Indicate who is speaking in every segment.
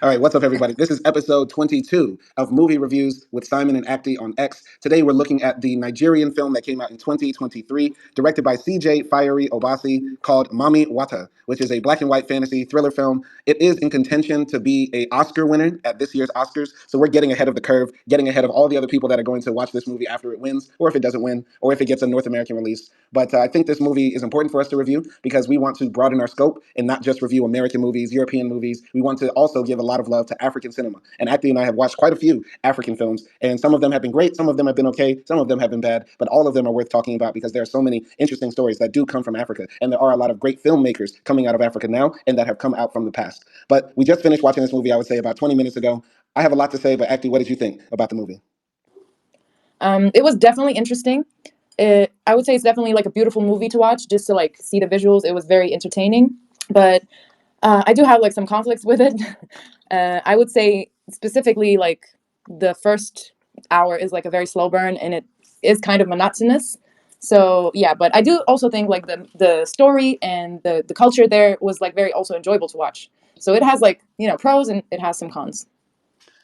Speaker 1: All right, what's up, everybody? This is episode 22 of Movie Reviews with Simon and AKDI on X. Today, we're looking at the Nigerian film that came out in 2023, directed by CJ Fiery Obasi, called Mami Wata, which is a black and white fantasy thriller film. It is in contention to be an Oscar winner at this year's Oscars, so we're getting ahead of the curve, getting ahead of all the other people that are going to watch this movie after it wins, or if it doesn't win, or if it gets a North American release. But I think this movie is important for us to review because we want to broaden our scope and not just review American movies, European movies. We want to also give a lot of love to African cinema. And AKDI and I have watched quite a few African films, and some of them have been great, some of them have been okay, some of them have been bad, but all of them are worth talking about because there are so many interesting stories that do come from Africa. And there are a lot of great filmmakers coming out of Africa now and that have come out from the past. But we just finished watching this movie, I would say, about 20 minutes ago. I have a lot to say, but AKDI, what did you think about the movie?
Speaker 2: It was definitely interesting. I would say it's definitely like a beautiful movie to watch, just to like see the visuals. It was very entertaining, but I do have like some conflicts with it. I would say specifically like the first hour is like a very slow burn, and it is kind of monotonous. So yeah, but I do also think like the story and the culture there was like very also enjoyable to watch. So it has like pros and it has some cons.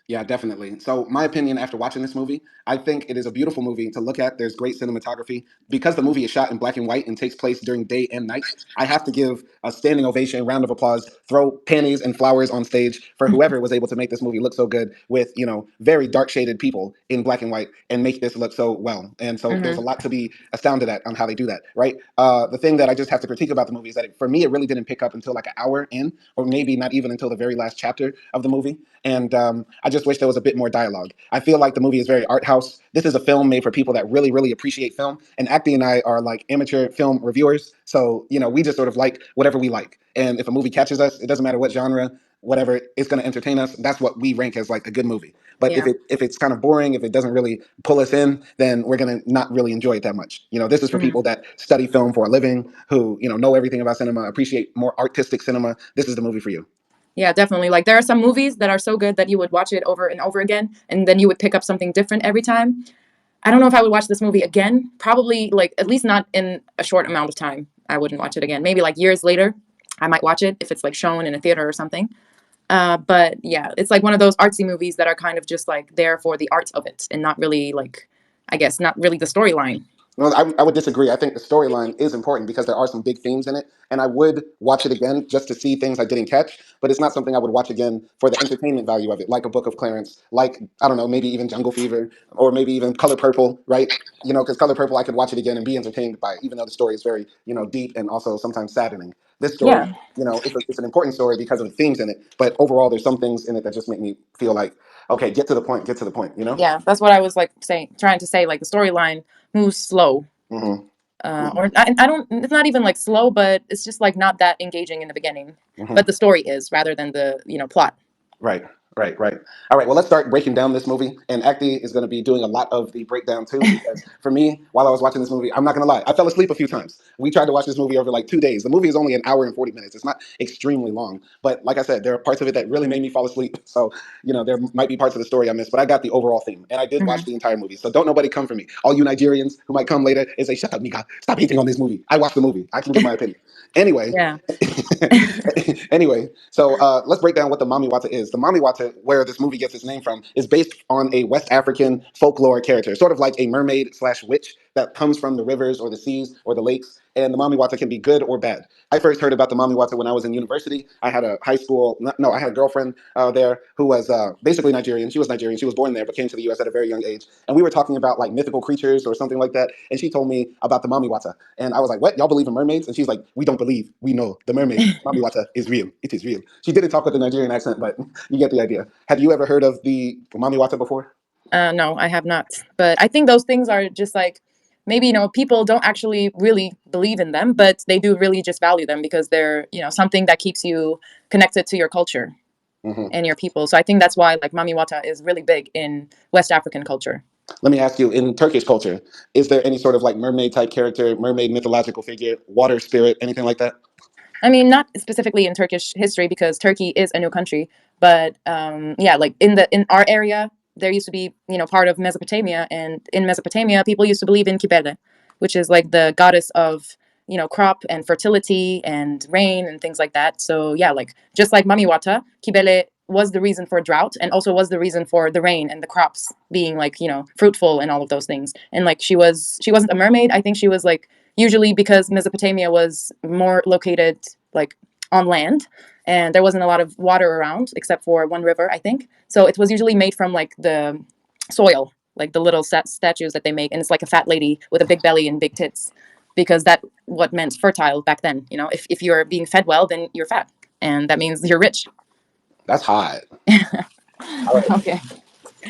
Speaker 1: Yeah, definitely. So, my opinion after watching this movie, I think it is a beautiful movie to look at. There's great cinematography. Because the movie is shot in black and white and takes place during day and night, I have to give a standing ovation, round of applause, throw panties and flowers on stage for whoever was able to make this movie look so good with, very dark shaded people in black and white and make this look so well. And so, there's a
Speaker 2: Hmm.
Speaker 1: lot to be astounded at on how they do that, right? The thing that I just have to critique about the movie is that for me, it really didn't pick up until like an hour in, or maybe not even until the very last chapter of the movie. And I just wish there was a bit more dialogue. I feel like the movie is very art house. This is a film made for people that really, really appreciate film. And AKDI and I are like amateur film reviewers. So, we just sort of like whatever we like. And if a movie catches us, it doesn't matter what genre, whatever, it's going to entertain us. That's what we rank as like a good movie. But
Speaker 2: Yeah.
Speaker 1: if it's kind of boring, if it doesn't really pull us in, then we're going to not really enjoy it that much. This is for
Speaker 2: Hmm.
Speaker 1: people that study film for a living, who, know everything about cinema, appreciate more artistic cinema. This is the movie for you.
Speaker 2: Yeah, definitely. Like there are some movies that are so good that you would watch it over and over again, and then you would pick up something different every time. I don't know if I would watch this movie again. Probably like at least not in a short amount of time. I wouldn't watch it again. Maybe like years later, I might watch it if it's like shown in a theater or something. But yeah, it's like one of those artsy movies that are kind of just like there for the art of it and not really like, I guess, not really the storyline.
Speaker 1: Well, I would disagree. I think the storyline is important because there are some big themes in it, and I would watch it again just to see things I didn't catch. But it's not something I would watch again for the entertainment value of it, like A Book of Clarence, like I don't know, maybe even Jungle Fever, or maybe even Color Purple, right? Because Color Purple, I could watch it again and be entertained by, it, even though the story is very, deep and also sometimes saddening. This story,
Speaker 2: Yeah.
Speaker 1: it's an important story because of the themes in it, but overall, there's some things in it that just make me feel like, okay, get to the point, get to the point.
Speaker 2: Yeah, that's what I was like saying, trying to say. Like the storyline moves slow,
Speaker 1: Hmm.
Speaker 2: or I don't. It's not even like slow, but it's just like not that engaging in the beginning. But
Speaker 1: Hmm.
Speaker 2: the story is rather than the plot.
Speaker 1: Right, right. All right, well, let's start breaking down this movie. And AKDI is going to be doing a lot of the breakdown too, because for me, while I was watching this movie, I'm not going to lie, I fell asleep a few times. We tried to watch this movie over like 2 days. The movie is only an hour and 40 minutes. It's not extremely long. But like I said, there are parts of it that really made me fall asleep. So, there might be parts of the story I missed, but I got the overall theme. And I did watch
Speaker 2: Hmm.
Speaker 1: the entire movie. So don't nobody come for me. All you Nigerians who might come later and say, shut up, Mika. Stop hating on this movie. I watched the movie. I can give my opinion. Anyway,
Speaker 2: Yeah.
Speaker 1: anyway, so let's break down what the Mami Wata is. The Mami Wata, where this movie gets its name from, is based on a West African folklore character, sort of like a mermaid slash witch that comes from the rivers or the seas or the lakes. And the Mami Wata can be good or bad. I first heard about the Mami Wata when I was in university. I had a high school, no, I had a girlfriend there who was basically Nigerian. She was Nigerian. She was born there, but came to the U.S. at a very young age. And we were talking about like mythical creatures or something like that. And she told me about the Mami Wata. And I was like, what? Y'all believe in mermaids? And she's like, we don't believe. We know the mermaid, Mami Wata, is real. It is real. She didn't talk with a Nigerian accent, but you get the idea. Have you ever heard of the Mami Wata before?
Speaker 2: No, I have not. But I think those things are just like maybe people don't actually really believe in them, but they do really just value them because they're something that keeps you connected to your culture
Speaker 1: Hmm.
Speaker 2: and your people. So I think that's why like Mami Wata is really big in West African culture.
Speaker 1: Let me ask you, in Turkish culture, is there any sort of like mermaid type character, mermaid mythological figure, water spirit, anything like that?
Speaker 2: I mean, not specifically in Turkish history because Turkey is a new country, but yeah, like in our area, there used to be part of Mesopotamia, and in Mesopotamia, people used to believe in Kibele, which is like the goddess of crop and fertility and rain and things like that. So yeah, like just like Mami Wata, Kibele was the reason for drought, and also was the reason for the rain and the crops being like, fruitful and all of those things. And like she wasn't a mermaid. I think she was like, usually because Mesopotamia was more located like on land, and there wasn't a lot of water around except for one river, I think. So it was usually made from like the soil, like the little statues that they make, and it's like a fat lady with a big belly and big tits, because that what meant fertile back then. If you're being fed well, then you're fat, and that means you're rich.
Speaker 1: That's hot. All right.
Speaker 2: Okay.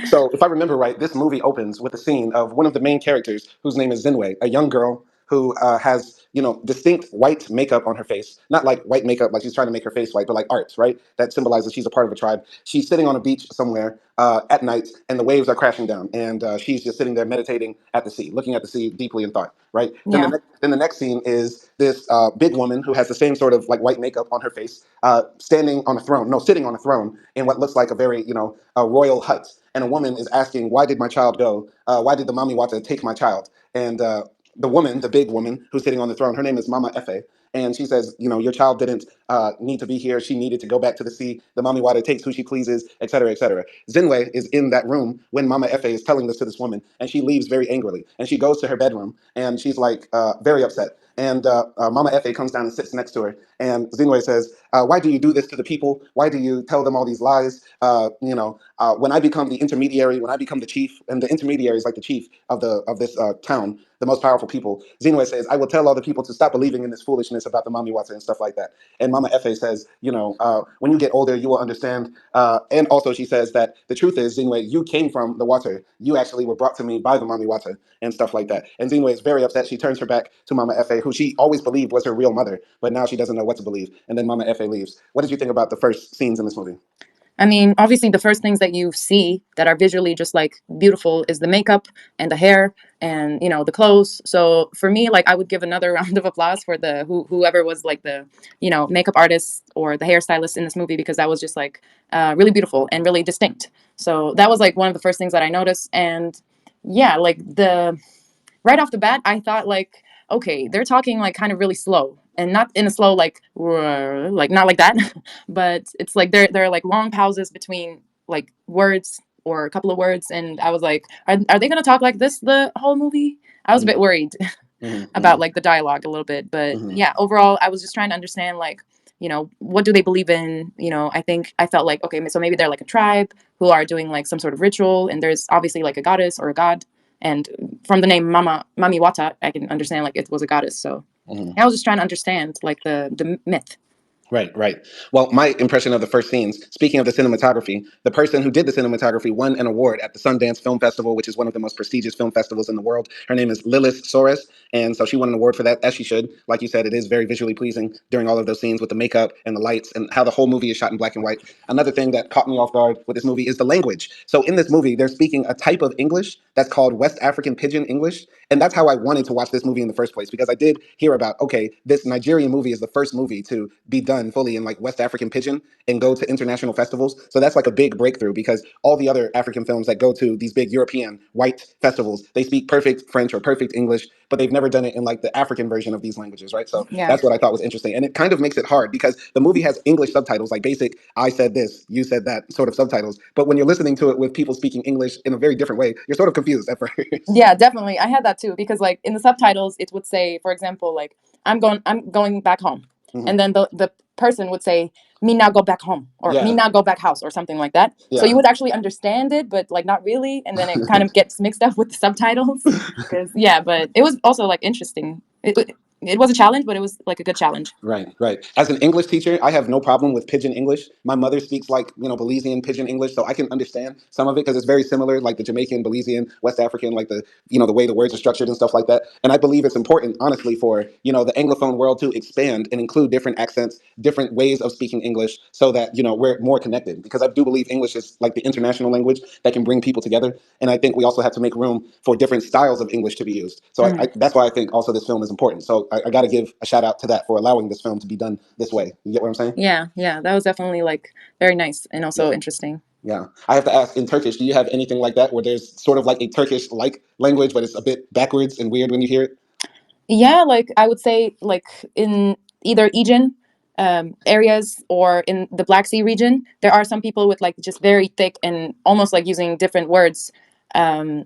Speaker 1: So, if I remember right, this movie opens with a scene of one of the main characters, whose name is Zinwei, a young girl who has, distinct white makeup on her face. Not like white makeup, like she's trying to make her face white, but like art, right? That symbolizes she's a part of a tribe. She's sitting on a beach somewhere at night, and the waves are crashing down, and she's just sitting there meditating at the sea, looking at the sea deeply in thought, right?
Speaker 2: Yeah.
Speaker 1: Then the next scene is this big woman who has the same sort of like white makeup on her face, standing on a throne, no, sitting on a throne in what looks like a very, a royal hut, and a woman is asking, "Why did my child go? Why did the Mami Wata take my child?" And the woman, the big woman who's sitting on the throne, her name is Mama Efe, and she says, "Your child didn't need to be here. She needed to go back to the sea. The Mami Wata takes who she pleases, etc., etc." Zinwei is in that room when Mama Efe is telling this to this woman, and she leaves very angrily, and she goes to her bedroom, and she's like very upset. And Mama Efe comes down and sits next to her, and Zinwei says, "Why do you do this to the people? Why do you tell them all these lies? When I become the intermediary, when I become the chief, and the intermediary is like the chief of this town, the most powerful people." Zinwe says, "I will tell all the people to stop believing in this foolishness about the Mami Wata and stuff like that." And Mama Efe says, "When you get older, you will understand." And also, she says that the truth is, Zinwe, you came from the water. You actually were brought to me by the Mami Wata and stuff like that. And Zinwe is very upset. She turns her back to Mama Efe, who she always believed was her real mother, but now she doesn't know what to believe. And then Mama Efe leaves. What did you think about the first scenes in this movie?
Speaker 2: I mean, obviously, the first things that you see that are visually just like beautiful is the makeup and the hair and the clothes. So for me, like I would give another round of applause for the whoever was like the makeup artist or the hairstylist in this movie, because that was just like really beautiful and really distinct. So that was like one of the first things that I noticed. And yeah, like the right off the bat, I thought like, okay, they're talking like kind of really slow, and not in a slow like not like that, but it's like there are like long pauses between like words or a couple of words, and I was like, are they gonna talk like this the whole movie? I was a bit worried about like the dialogue a little bit, but
Speaker 1: Mm-hmm.
Speaker 2: yeah, overall, I was just trying to understand like, what do they believe in? I felt like, okay, so maybe they're like a tribe who are doing like some sort of ritual, and there's obviously like a goddess or a god, and from the name Mami Wata, I can understand like it was a goddess. So
Speaker 1: Mm-hmm.
Speaker 2: I was just trying to understand like the myth.
Speaker 1: Right, right. Well, my impression of the first scenes, speaking of the cinematography, the person who did the cinematography won an award at the Sundance Film Festival, which is one of the most prestigious film festivals in the world. Her name is Lilith Soares, and so she won an award for that, as she should. Like you said, it is very visually pleasing during all of those scenes with the makeup and the lights and how the whole movie is shot in black and white. Another thing that caught me off guard with this movie is the language. So in this movie, they're speaking a type of English that's called West African Pidgin English, and that's how I wanted to watch this movie in the first place, because I did hear about, okay, this Nigerian movie is the first movie to be done fully in like West African Pidgin and go to international festivals. So that's like a big breakthrough, because all the other African films that go to these big European white festivals, they speak perfect French or perfect English, but they've never done it in like the African version of these languages, right? So
Speaker 2: Yeah.
Speaker 1: that's what I thought was interesting. And it kind of makes it hard because the movie has English subtitles, like basic, I said this, you said that sort of subtitles. But when you're listening to it with people speaking English in a very different way, you're sort of confused at first.
Speaker 2: Yeah, definitely. I had that too, because like in the subtitles it would say, for example, like I'm going back home.
Speaker 1: Hmm.
Speaker 2: And then the person would say, "Me now go back home," or "Me
Speaker 1: Yeah,
Speaker 2: now go back house," or something like that. So you
Speaker 1: yeah.
Speaker 2: would actually understand it, but like not really, and then it kind of gets mixed up with the subtitles. Because yeah, but it was also like interesting. It was a challenge, but it was like a good challenge.
Speaker 1: Right, right. As an English teacher, I have no problem with Pidgin English. My mother speaks like, Belizean Pidgin English, so I can understand some of it because it's very similar, like the Jamaican, Belizean, West African, like the way the words are structured and stuff like that. And I believe it's important, honestly, for, the Anglophone world to expand and include different accents, different ways of speaking English so that, we're more connected. Because I do believe English is like the international language that can bring people together. And I think we also have to make room for different styles of English to be used. So
Speaker 2: Mhm.
Speaker 1: that's why I think also this film is important. So I got to give a shout out to that for allowing this film to be done this way. You get what I'm saying?
Speaker 2: Yeah, yeah, that was definitely like very nice and
Speaker 1: Yeah.
Speaker 2: also interesting.
Speaker 1: Yeah. I have to ask, in Turkish, do you have anything like that where there's sort of like a Turkish like language, but it's a bit backwards and weird when you hear it?
Speaker 2: Yeah, like I would say like in either Aegean areas or in the Black Sea region, there are some people with like just very thick and almost like using different words um,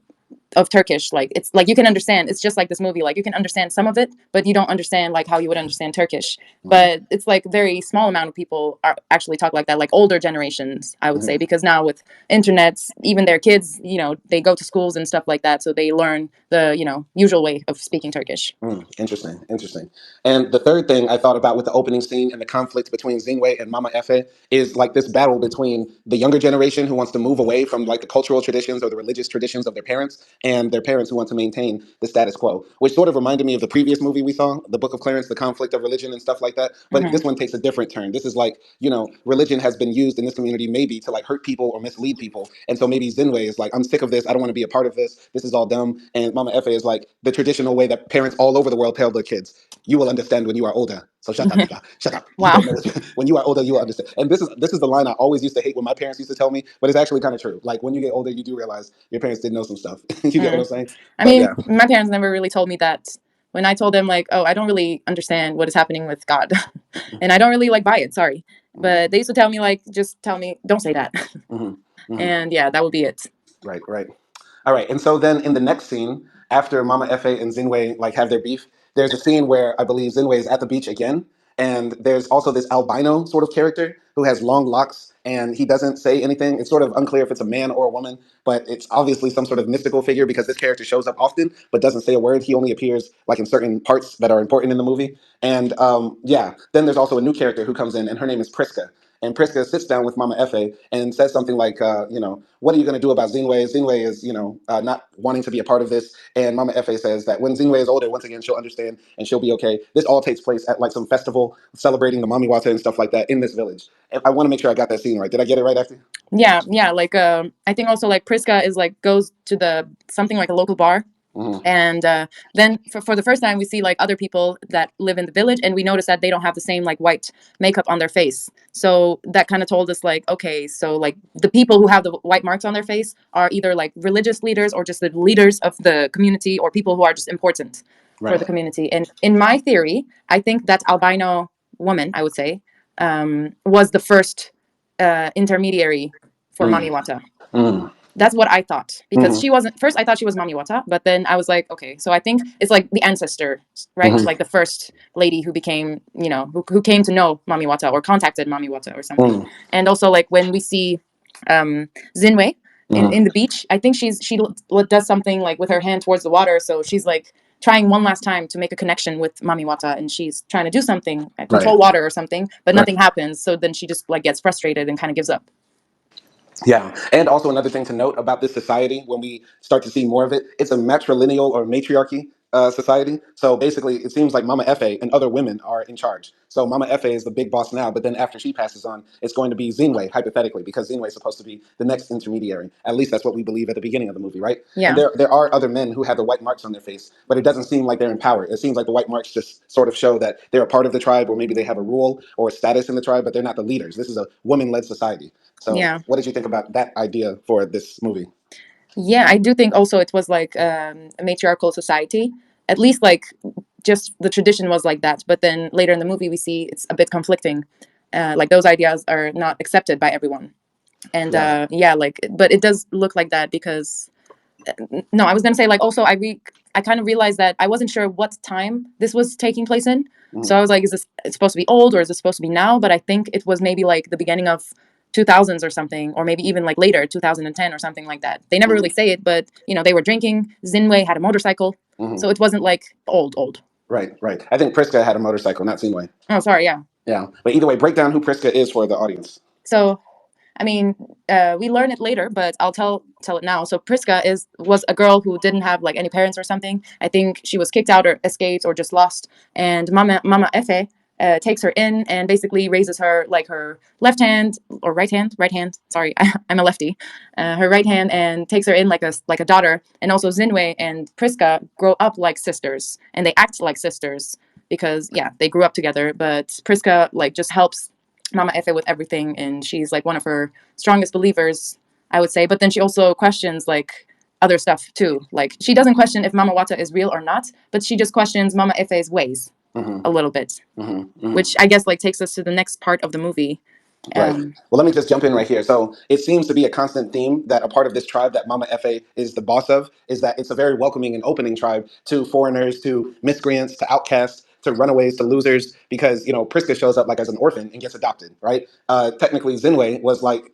Speaker 2: of Turkish. Like it's like you can understand. It's just like this movie. Like you can understand some of it, but you don't understand like how you would understand Turkish.
Speaker 1: Mhm.
Speaker 2: But it's like very small amount of people are actually talk like that. Like older generations, I would say,
Speaker 1: Mhm.
Speaker 2: because now with internet, even their kids, they go to schools and stuff like that, so they learn the usual way of speaking Turkish.
Speaker 1: Interesting, interesting. And the third thing I thought about with the opening scene and the conflict between Zingwe and Mama Efe is like this battle between the younger generation who wants to move away from like the cultural traditions or the religious traditions of their parents and their parents who want to maintain the status quo, which sort of reminded me of the previous movie we saw, The Book of Clarence, the conflict of religion and stuff like that. But
Speaker 2: Hmm.
Speaker 1: this one takes a different turn. This is like, religion has been used in this community maybe to like hurt people or mislead people. And so maybe Zinwe is like, I'm sick of this. I don't want to be a part of this. This is all dumb. And Mama Efe is like the traditional way that parents all over the world tell their kids, you will understand when you are older. So shut up, nigga. Shut up. You
Speaker 2: Wow.
Speaker 1: don't know this. When you are older, you will understand. And this is the line I always used to hate when my parents used to tell me, but it's actually kind of true. Like when you get older, you do realize your parents did know some stuff. You get what I'm
Speaker 2: Mm.
Speaker 1: saying?
Speaker 2: I
Speaker 1: But
Speaker 2: mean,
Speaker 1: yeah.
Speaker 2: my parents never really told me that. When I told them like, oh, I don't really understand what is happening with God, and I don't really like buy it. Sorry,
Speaker 1: Mhm.
Speaker 2: but they used to tell me like, just tell me, don't say that,
Speaker 1: Mhm. Mhm.
Speaker 2: and yeah, that would be it.
Speaker 1: Right, right. All right. And so then in the next scene, after Mama Efe and Zinwe like have their beef, there's a scene where I believe Zinwe is at the beach again. And there's also this albino sort of character who has long locks and he doesn't say anything. It's sort of unclear if it's a man or a woman, but it's obviously some sort of mystical figure because this character shows up often but doesn't say a word. He only appears like in certain parts that are important in the movie. And yeah, then there's also a new character who comes in and her name is Priska. And Priska sits down with Mama Efe and says something like, what are you going to do about Zinwe? Zinwe is, not wanting to be a part of this. And Mama Efe says that when Zinwe is older, once again, she'll understand and she'll be okay. This all takes place at like some festival celebrating the Mami Wata and stuff like that in this village. And I want to make sure I got that scene right. Did I get it right, actually?
Speaker 2: Yeah, yeah. Like, I think also like Priska is like goes to the something like a local bar,
Speaker 1: Mm-hmm.
Speaker 2: and then for the first time we see like other people that live in the village, and we notice that they don't have the same like white makeup on their face. So that kind of told us like, okay, so like the people who have the white marks on their face are either like religious leaders or just the leaders of the community or people who are just important for
Speaker 1: Right.
Speaker 2: the community. And in my theory, I think that albino woman, I would say, was the first intermediary for
Speaker 1: Mm.
Speaker 2: Mami Wata.
Speaker 1: Mm.
Speaker 2: That's what I thought, because
Speaker 1: Mm-hmm.
Speaker 2: she wasn't first. I thought she was Mami Wata, but then I was like, okay, so I think it's like the ancestor, right?
Speaker 1: Mm-hmm.
Speaker 2: Like the first lady who became, who came to know Mami Wata or contacted Mami Wata or something.
Speaker 1: Mm.
Speaker 2: And also like when we see Zinwei in
Speaker 1: Mm.
Speaker 2: the beach, I think does something like with her hand towards the water, so she's like trying one last time to make a connection with Mami Wata, and she's trying to do something,
Speaker 1: Right.
Speaker 2: control water or something, but
Speaker 1: Right.
Speaker 2: nothing happens. So then she just like gets frustrated and kind of gives up.
Speaker 1: Yeah, and also another thing to note about this society when we start to see more of it, it's a matrilineal or matriarchy society. So basically, it seems like Mama Efe and other women are in charge. So Mama Efe is the big boss now, but then after she passes on, it's going to be Zinwei, hypothetically, because Zinwei is supposed to be the next intermediary. At least that's what we believe at the beginning of the movie, right? And
Speaker 2: Yeah.
Speaker 1: there are other men who have the white marks on their face, but it doesn't seem like they're in power. It seems like the white marks just sort of show that they're a part of the tribe, or maybe they have a rule or a status in the tribe, but they're not the leaders. This is a woman-led society. So,
Speaker 2: Yeah.
Speaker 1: what did you think about that idea for this movie?
Speaker 2: Yeah, I do think also it was like a matriarchal society. At least like just the tradition was like that. But then later in the movie, we see it's a bit conflicting. Like those ideas are not accepted by everyone. And
Speaker 1: Yeah.
Speaker 2: yeah, like, but it does look like that because no, I was gonna say like also I kind of realized that I wasn't sure what time this was taking place in. So
Speaker 1: Mhm.
Speaker 2: I was like, is this it's supposed to be old or is it supposed to be now? But I think it was maybe like the beginning of 2000s or something, or maybe even like later 2010 or something like that. They never
Speaker 1: Mhm.
Speaker 2: really say it, but they were drinking. Zinwei had a motorcycle,
Speaker 1: Mhm.
Speaker 2: so it wasn't like old.
Speaker 1: Right, right. I think Priska had a motorcycle, not Singway.
Speaker 2: Oh, sorry, yeah.
Speaker 1: Yeah, but either way, break down who Priska is for the audience.
Speaker 2: So I mean, we learn it later, but I'll tell it now. So Priska was a girl who didn't have like any parents or something. I think she was kicked out or escaped or just lost. And Mama Efe takes her in and basically raises her like her left hand or right hand. Sorry, I'm a lefty. Her right hand, and takes her in like a daughter. And also Zinwei and Priska grow up like sisters, and they act like sisters because yeah, they grew up together. But Priska like just helps Mama Efe with everything, and she's like one of her strongest believers, I would say. But then she also questions like other stuff too. Like she doesn't question if Mama Wata is real or not, but she just questions Mama Efe's ways. a little bit, which I guess like takes us to the next part of the movie.
Speaker 1: Right. Well, let me just jump in right here. So it seems to be a constant theme that a part of this tribe that Mama Efe is the boss of is that it's a very welcoming and opening tribe to foreigners, to miscreants, to outcasts, to runaways, to losers, because, Priska shows up like as an orphan and gets adopted, right? Technically, Zinwei was like,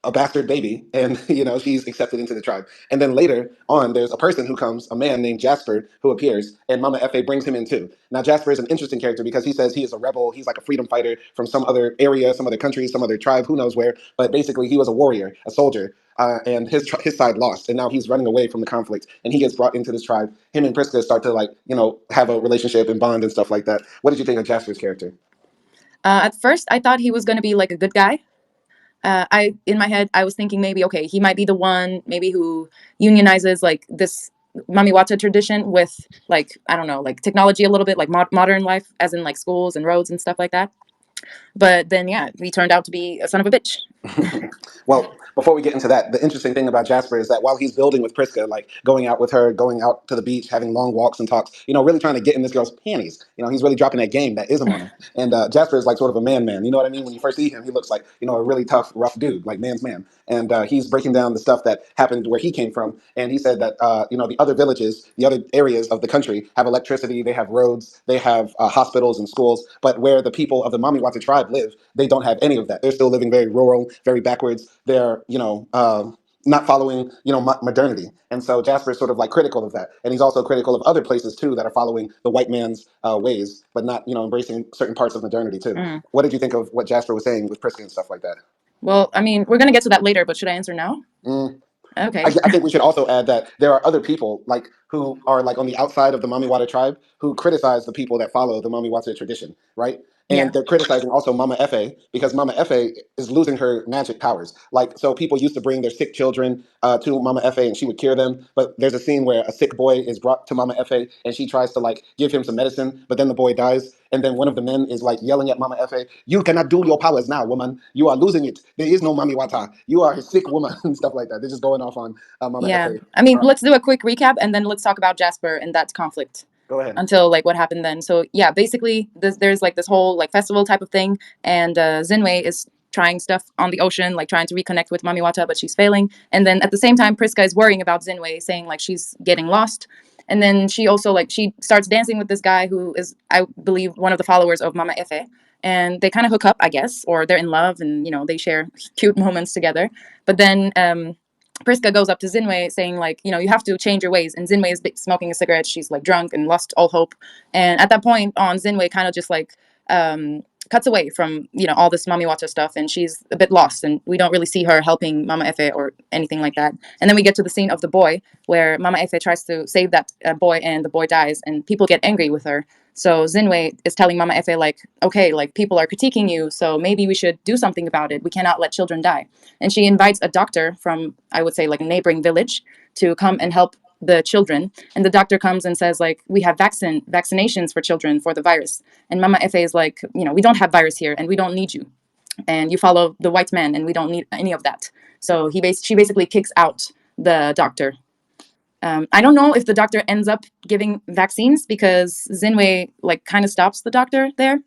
Speaker 1: a bastard baby, and, she's accepted into the tribe. And then later on, there's a person who comes, a man named Jasper, who appears, and Mama Efe brings him in too. Now, Jasper is an interesting character because he says he is a rebel. He's like a freedom fighter from some other area, some other country, some other tribe, who knows where. But basically, he was a warrior, a soldier, and his side lost, and now he's running away from the conflict. And he gets brought into this tribe. Him and Priska start to have a relationship and bond and stuff like that. What did you think of Jasper's character?
Speaker 2: At first, I thought he was going to be like a good guy. I in my head I was thinking maybe okay he might be the one maybe who unionizes like this Mami Wata tradition with like I don't know like technology a little bit like modern life as in like schools and roads and stuff like that. But then yeah, he turned out to be a son of a bitch.
Speaker 1: Well, before we get into that, the interesting thing about Jasper is that while he's building with Priska, like going out with her, going out to the beach, having long walks and talks, really trying to get in this girl's panties. He's really dropping that game, that ism on her. And Jasper is like sort of a man. You know what I mean? When you first see him, he looks like, a really tough, rough dude, like man's man. And he's breaking down the stuff that happened where he came from. And he said that, the other villages, the other areas of the country have electricity, they have roads, they have hospitals and schools. But where the people of the Mamiwata tribe live, they don't have any of that. They're still living very rural, very backwards. They're, not following, modernity. And so Jasper is sort of like critical of that. And he's also critical of other places too that are following the white man's ways, but not, embracing certain parts of modernity too.
Speaker 2: Mm.
Speaker 1: What did you think of what Jasper was saying with Priska and stuff like that?
Speaker 2: Well, I mean, we're gonna get to that later, but should I answer now?
Speaker 1: Mm.
Speaker 2: Okay.
Speaker 1: I think we should also add that there are other people like who are like on the outside of the Mamiwata tribe who criticize the people that follow the Mamiwata tradition, right?
Speaker 2: Yeah.
Speaker 1: And they're criticizing also Mama Efe because Mama Efe is losing her magic powers. Like, so people used to bring their sick children to Mama Efe and she would cure them. But there's a scene where a sick boy is brought to Mama Efe and she tries to like give him some medicine, but then the boy dies. And then one of the men is like yelling at Mama Efe, "You cannot do your powers now, woman. You are losing it. There is no Mami Wata. You are a sick woman," and stuff like that. They're just going off on Mama
Speaker 2: Yeah.
Speaker 1: Efe.
Speaker 2: I mean, let's do a quick recap and then let's talk about Jasper and that conflict
Speaker 1: Go ahead.
Speaker 2: until like what happened then. So yeah, basically there's like this whole like festival type of thing, and Zinwei is trying stuff on the ocean, like trying to reconnect with Mami Wata, but she's failing. And then at the same time, Priska is worrying about Zinwei, saying like she's getting lost. And then she also like she starts dancing with this guy who is I believe one of the followers of Mama Efe. And they kind of hook up, I guess, or they're in love, and they share cute moments together. But then Priska goes up to Zinwei saying like, you have to change your ways. And Zinwei is smoking a cigarette. She's like drunk and lost all hope. And at that point on, Zinwei kind of just like cuts away from, all this Mami Wata stuff. And she's a bit lost. And we don't really see her helping Mama Efe or anything like that. And then we get to the scene of the boy where Mama Efe tries to save that boy and the boy dies. And people get angry with her. So Zinwei is telling Mama Efe like, okay, like people are critiquing you. So maybe we should do something about it. We cannot let children die. And she invites a doctor from, I would say, like a neighboring village to come and help the children. And the doctor comes and says like, we have vaccinations for children for the virus. And Mama Efe is like, we don't have virus here and we don't need you. And you follow the white man and we don't need any of that. So she basically kicks out the doctor. I don't know if the doctor ends up giving vaccines because Zinwei like kind of stops the doctor there.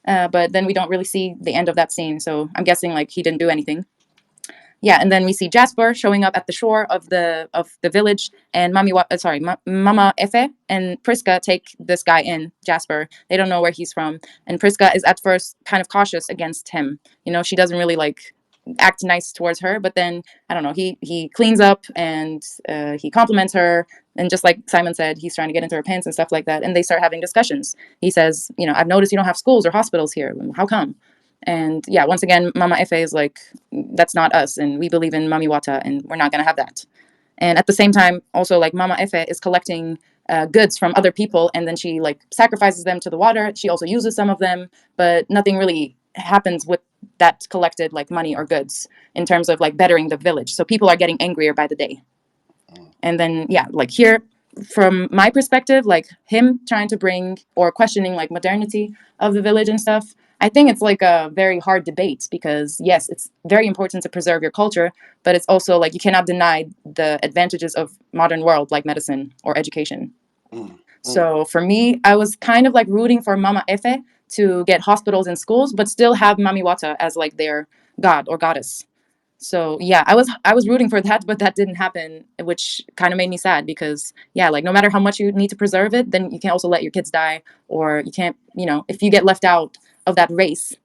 Speaker 2: But then we don't really see the end of that scene. So I'm guessing like he didn't do anything. Yeah, and then we see Jasper showing up at the shore of the village, and Mama Efe and Priska take this guy in, Jasper. They don't know where he's from, and Priska is at first kind of cautious against him. She doesn't really like act nice towards her, but then I don't know. He cleans up and he compliments her, and just like Simon said, he's trying to get into her pants and stuff like that. And they start having discussions. He says, I've noticed you don't have schools or hospitals here. How come? And yeah, once again, Mama Efe is like, that's not us, and we believe in Mami Wata, and we're not gonna have that. And at the same time, also like Mama Efe is collecting goods from other people, and then she like sacrifices them to the water. She also uses some of them, but nothing really happens with that collected like money or goods in terms of like bettering the village. So people are getting angrier by the day. And then yeah, like here from my perspective, like him trying to bring or questioning like modernity of the village and stuff, I think it's like a very hard debate because yes, it's very important to preserve your culture, but it's also like you cannot deny the advantages of modern world like medicine or education.
Speaker 1: Mm. Mm.
Speaker 2: So for me, I was kind of like rooting for Mama Efe to get hospitals and schools, but still have Mami Wata as like their god or goddess. So yeah, I was rooting for that, but that didn't happen, which kind of made me sad because yeah, like no matter how much you need to preserve it, then you can't also let your kids die, or you can't, if you get left out of that race,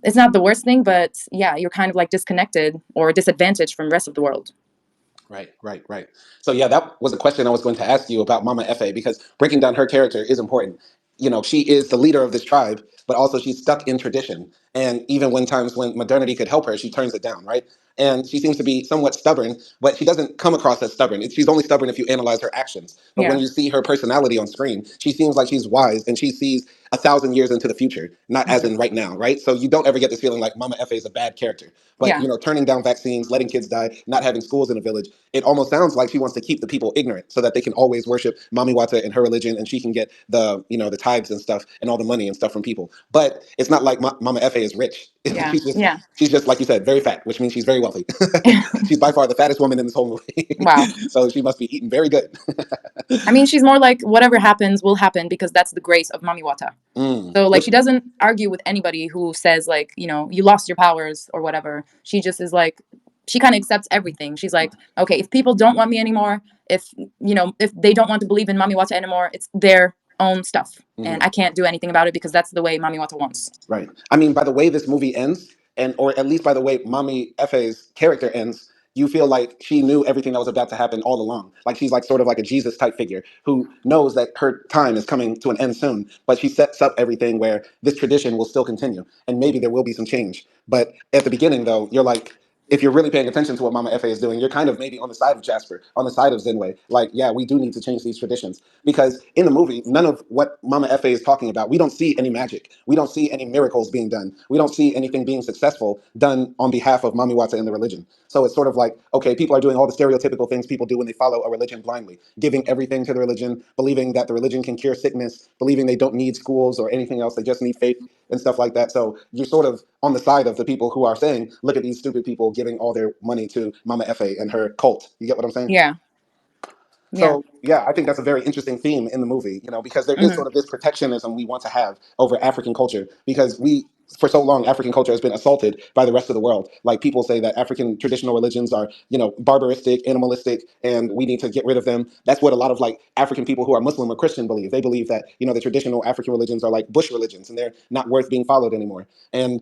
Speaker 2: it's not the worst thing, but yeah, you're kind of like disconnected or disadvantaged from the rest of the world.
Speaker 1: Right, right, right. So yeah, that was a question I was going to ask you about Mama Efe because breaking down her character is important. She is the leader of this tribe, but also she's stuck in tradition. And even when times when modernity could help her, she turns it down, right? And she seems to be somewhat stubborn, but she doesn't come across as stubborn. She's only stubborn if you analyze her actions. But when
Speaker 2: Yeah.
Speaker 1: you see her personality on screen, she seems like she's wise and she sees 1,000 years into the future, not as
Speaker 2: Mhm.
Speaker 1: in right now, right? So you don't ever get this feeling like Mama Efe is a bad character. But
Speaker 2: Yeah.
Speaker 1: turning down vaccines, letting kids die, not having schools in a village, it almost sounds like she wants to keep the people ignorant so that they can always worship Mami Wata and her religion, and she can get the tithes and stuff and all the money and stuff from people. But it's not like Mama Efe is rich.
Speaker 2: Yeah.
Speaker 1: she's
Speaker 2: Yeah.
Speaker 1: she's just like you said, very fat, which means she's very wealthy. She's by far the fattest woman in this whole movie,
Speaker 2: Wow.
Speaker 1: so she must be eating very good.
Speaker 2: I mean, she's more like whatever happens will happen because that's the grace of Mami Wata. So like
Speaker 1: Which
Speaker 2: she doesn't argue with anybody who says like, you lost your powers or whatever. She just is like she kind of accepts everything. She's like, okay, if people don't want me anymore, if they don't want to believe in Mami Wata anymore, it's their own stuff. And I can't do anything about it because that's the way Mami Wata wants.
Speaker 1: Right. I mean, by the way this movie ends, and or at least by the way Mami Efe's character ends, you feel like she knew everything that was about to happen all along. Like she's like sort of like a Jesus type figure who knows that her time is coming to an end soon, but she sets up everything where this tradition will still continue, and maybe there will be some change. But at the beginning, though, you're like, if you're really paying attention to what Mama Efe is doing, you're kind of maybe on the side of Jasper, on the side of Zinwei. Like, yeah, we do need to change these traditions because in the movie, none of what Mama Efe is talking about, we don't see any magic. We don't see any miracles being done. We don't see anything being successful done on behalf of Mami Wata and the religion. So it's sort of like, okay, people are doing all the stereotypical things people do when they follow a religion blindly, giving everything to the religion, believing that the religion can cure sickness, believing they don't need schools or anything else. They just need faith and stuff like that. So you're sort of on the side of the people who are saying, look at these stupid people giving all their money to Mama Efe and her cult. You get what I'm saying?
Speaker 2: Yeah. Yeah.
Speaker 1: So yeah, I think that's a very interesting theme in the movie, because there is
Speaker 2: Hmm.
Speaker 1: sort of this protectionism we want to have over African culture because for so long African culture has been assaulted by the rest of the world. Like people say that African traditional religions are, barbaristic, animalistic, and we need to get rid of them. That's what a lot of like African people who are Muslim or Christian believe. They believe that, the traditional African religions are like bush religions and they're not worth being followed anymore. And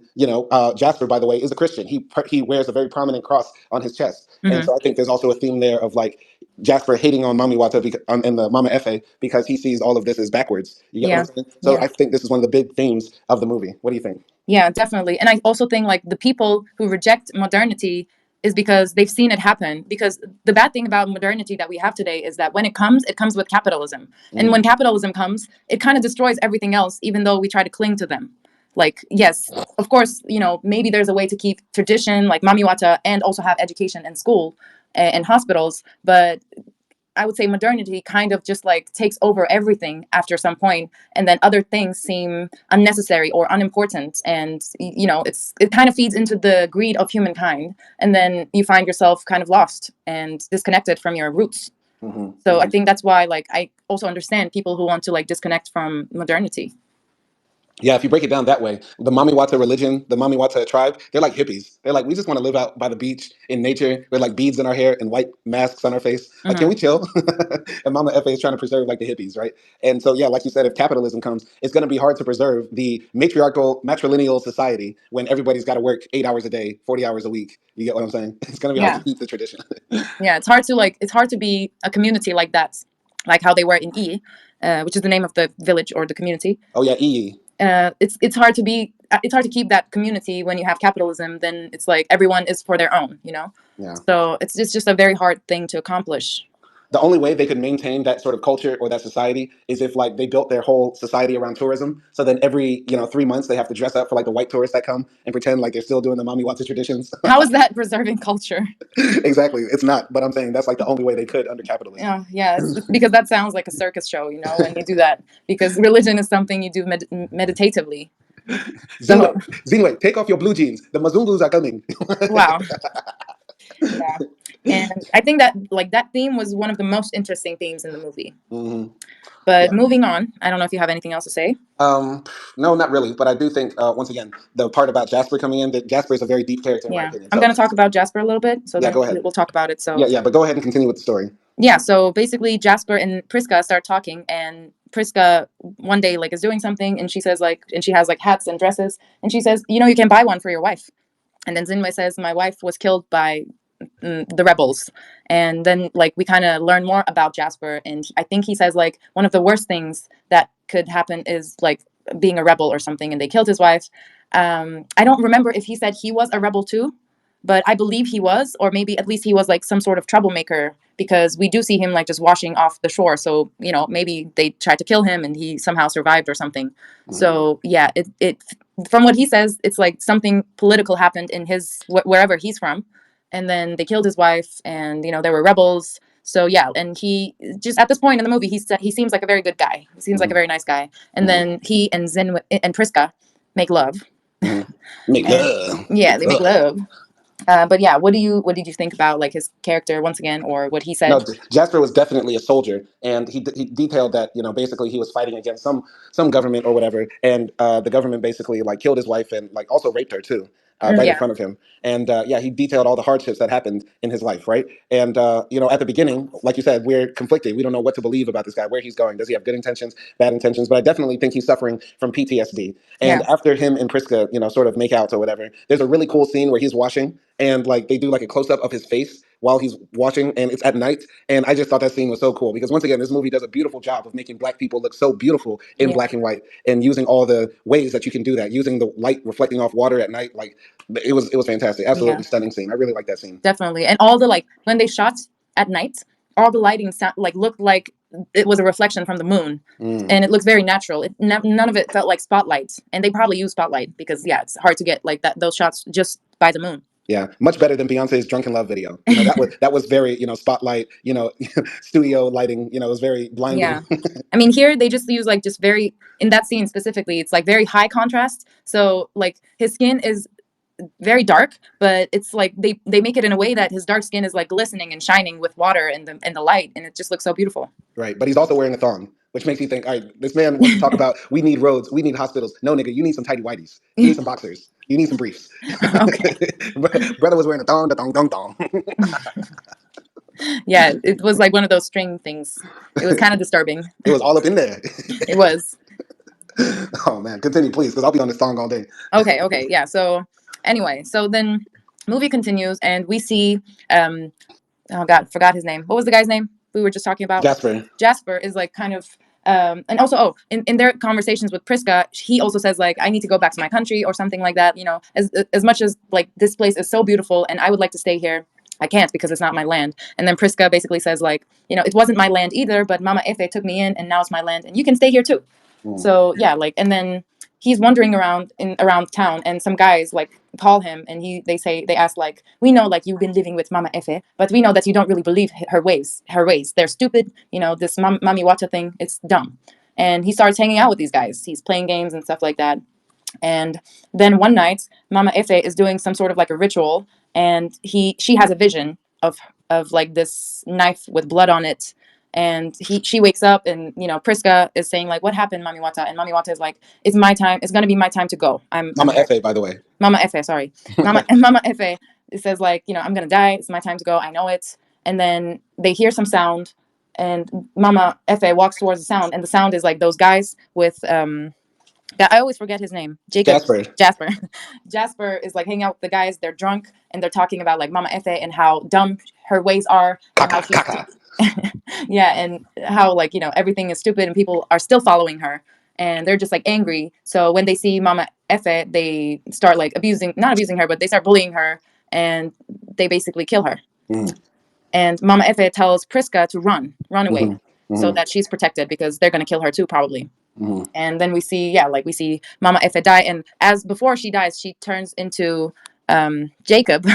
Speaker 1: Jasper, by the way, is a Christian. He wears a very prominent cross on his chest, and
Speaker 2: Hmm.
Speaker 1: so I think there's also a theme there of like Jasper hating on Mami Wata and the Mama Efe because he sees all of this as backwards. You get what I'm
Speaker 2: Yeah.
Speaker 1: saying? So
Speaker 2: Yeah.
Speaker 1: I think this is one of the big themes of the movie. What do you think?
Speaker 2: Yeah, definitely. And I also think like the people who reject modernity is because they've seen it happen. Because the bad thing about modernity that we have today is that when it comes with capitalism. And
Speaker 1: Mm,
Speaker 2: when capitalism comes, it kind of destroys everything else, even though we try to cling to them. Like, yes, of course, maybe there's a way to keep tradition like Mami Wata and also have education and school and hospitals. But I would say modernity kind of just like takes over everything after some point, and then other things seem unnecessary or unimportant, and it kind of feeds into the greed of humankind, and then you find yourself kind of lost and disconnected from your roots.
Speaker 1: hmm
Speaker 2: So I
Speaker 1: hmm
Speaker 2: think that's why like I also understand people who want to like disconnect from modernity.
Speaker 1: Yeah, if you break it down that way, the Mami Wata religion, the Mami Wata tribe, they're like hippies. They're like, we just want to live out by the beach in nature with like beads in our hair and white masks on our face. Like, can we
Speaker 2: Hmm.
Speaker 1: chill? And Mama Efe is trying to preserve like the hippies, right? And so, yeah, like you said, if capitalism comes, it's going to be hard to preserve the matriarchal, matrilineal society when everybody's got to work 8 hours a day, 40 hours a week. You get what I'm saying? It's going to be hard to
Speaker 2: Yeah.
Speaker 1: keep the tradition.
Speaker 2: Yeah, it's hard to be a community like that, like how they were in which is the name of the village or the community.
Speaker 1: Oh, yeah, EE.
Speaker 2: It's hard to be it's hard to keep that community when you have capitalism. Then it's like everyone is for their own.
Speaker 1: Yeah.
Speaker 2: So it's just a very hard thing to accomplish.
Speaker 1: The only way they could maintain that sort of culture or that society is if like they built their whole society around tourism. So then every 3 months they have to dress up for like the white tourists that come and pretend like they're still doing the Mami Wata traditions.
Speaker 2: How is that preserving culture?
Speaker 1: Exactly, it's not. But I'm saying that's like the only way they could under capitalism.
Speaker 2: Yeah, yeah, it's because that sounds like a circus show, when you do that. Because religion is something you do meditatively. So
Speaker 1: Zinwe, take off your blue jeans. The Mazungus are coming.
Speaker 2: wow, yeah. And I think that like that theme was one of the most interesting themes in the movie.
Speaker 1: Hmm.
Speaker 2: But
Speaker 1: Yeah.
Speaker 2: moving on, I don't know if you have anything else to say.
Speaker 1: Um, no, not really. But I do think once again the part about Jasper coming in, that Jasper is a very deep character in my
Speaker 2: Yeah,
Speaker 1: opinion.
Speaker 2: I'm
Speaker 1: So
Speaker 2: gonna talk about Jasper a little bit, so
Speaker 1: yeah,
Speaker 2: then
Speaker 1: go ahead.
Speaker 2: we'll talk about it. So
Speaker 1: Yeah, yeah. But go ahead and continue with the story.
Speaker 2: yeah, so basically Jasper and Priska start talking, and Priska one day like is doing something, and she says like, and she has like hats and dresses, and she says, you know, you can buy one for your wife. And then Zinwei says, my wife was killed by the rebels. And then like we kind of learn more about Jasper, and I think he says like one of the worst things that could happen is like being a rebel or something, and they killed his wife. I don't remember if he said he was a rebel too, but I believe he was, or maybe at least he was like some sort of troublemaker, because we do see him like just washing off the shore. So you know, maybe they tried to kill him and he somehow survived or something.
Speaker 1: Mm.
Speaker 2: So yeah, it from what he says, it's like something political happened in his wherever he's from, and then they killed his wife, and you know there were rebels. So yeah, and he just at this point in the movie, he seems like a very good guy. He seems like a
Speaker 1: Hmm.
Speaker 2: very nice guy. And
Speaker 1: Hmm.
Speaker 2: then he and Zin and Priska make love,
Speaker 1: Hmm. Make
Speaker 2: and
Speaker 1: love.
Speaker 2: yeah,
Speaker 1: Make
Speaker 2: they make
Speaker 1: love.
Speaker 2: love. But yeah, what did you think about like his character once again, or what he
Speaker 1: No,
Speaker 2: said?
Speaker 1: Jasper was definitely a soldier, and he detailed that basically he was fighting against some government or whatever, and the government basically like killed his wife and like also raped her too, right in
Speaker 2: Yeah,
Speaker 1: front of him. And yeah, he detailed all the hardships that happened in his life, right? And at the beginning, like you said, we're conflicted. We don't know what to believe about this guy, where he's going. Does he have good intentions, bad intentions? But I definitely think he's suffering from PTSD. And
Speaker 2: yeah,
Speaker 1: after him and Priska, sort of make out or whatever, there's a really cool scene where he's washing, and like they do like a close up of his face while he's washing, and it's at night. And I just thought that scene was so cool because once again, this movie does a beautiful job of making black people look so beautiful in
Speaker 2: yeah,
Speaker 1: black and white, and using all the ways that you can do that, using the light reflecting off water at night. Like it was fantastic,
Speaker 2: yeah,
Speaker 1: absolutely stunning scene. I really like that scene.
Speaker 2: definitely. And all the like when they shot at night, all the lighting sound like looked like it was a reflection from the moon,
Speaker 1: Mm.
Speaker 2: and it looks very natural. None of it felt like spotlight, and they probably use spotlight because yeah, it's hard to get like that those shots just by the moon.
Speaker 1: Yeah, much better than Beyonce's "Drunken Love" video. That was very spotlight, studio lighting. It was very
Speaker 2: Yeah.
Speaker 1: blinding.
Speaker 2: I mean, here they just use like just very in that scene specifically, it's like very high contrast. So like his skin is very dark, but it's like they make it in a way that his dark skin is like glistening and shining with water and the light, and it just looks so beautiful.
Speaker 1: Right, but he's also wearing a thong, which makes me think, all right, this man wants to talk about we need roads, we need hospitals. No, nigga, you need some tidy whities. You need some boxers. You need some briefs.
Speaker 2: Okay.
Speaker 1: Brother was wearing a thong, the thong, thong, thong.
Speaker 2: Yeah, it was like one of those string things. It was kind of disturbing.
Speaker 1: It was all up in there.
Speaker 2: It was.
Speaker 1: Oh man, continue, please, because I'll be on this thong all day.
Speaker 2: Okay, okay. Yeah. So anyway, so then movie continues and we see oh god, forgot his name. What was the guy's name we were just talking about?
Speaker 1: Jasper.
Speaker 2: Jasper is like kind of and also in their conversations with Priska, he also says like I need to go back to my country or something like that. You know, as much as like this place is so beautiful and I would like to stay here, I can't because it's not my land. And then Priska basically says like, you know, it wasn't my land either, but Mama Efe took me in and now it's my land and you can stay here too.
Speaker 1: Mm.
Speaker 2: So yeah, like and then he's wandering around town and some guys like call him and they ask like we know like you've been living with Mama Efe, but we know that you don't really believe her ways they're stupid, you know, this Mami Wata thing, it's dumb. And he starts hanging out with these guys, he's playing games and stuff like that. And then one night Mama Efe is doing some sort of like a ritual, and she has a vision of like this knife with blood on it. And she wakes up and you know Priska is saying like what happened Mami Wata, and Mami Wata is like it's my time, it's gonna be my time to go, I'm
Speaker 1: Mama
Speaker 2: here.
Speaker 1: Fa, by the way.
Speaker 2: Mama Efe, sorry. Mama Efe says like, you know, I'm gonna die, it's my time to go, I know it. And then they hear some sound, and Mama Efe walks towards the sound, and the sound is like those guys with I always forget his name. Jacob.
Speaker 1: Jasper.
Speaker 2: Jasper. Jasper is like hanging out with the guys. They're drunk and they're talking about like Mama Efe and how dumb her ways are and
Speaker 1: Kaka,
Speaker 2: how she's
Speaker 1: kaka.
Speaker 2: yeah, and how like you know everything is stupid and people are still following her and they're just like angry. So when they see Mama Efe, they start like not abusing her, but they start bullying her and they basically kill her.
Speaker 1: Mm.
Speaker 2: And Mama Efe tells Priska to run away,
Speaker 1: Hmm.
Speaker 2: so
Speaker 1: Hmm.
Speaker 2: that she's protected because they're gonna kill her too probably.
Speaker 1: Hmm.
Speaker 2: And then we see we see Mama Efe die, and as before she dies she turns into Jacob.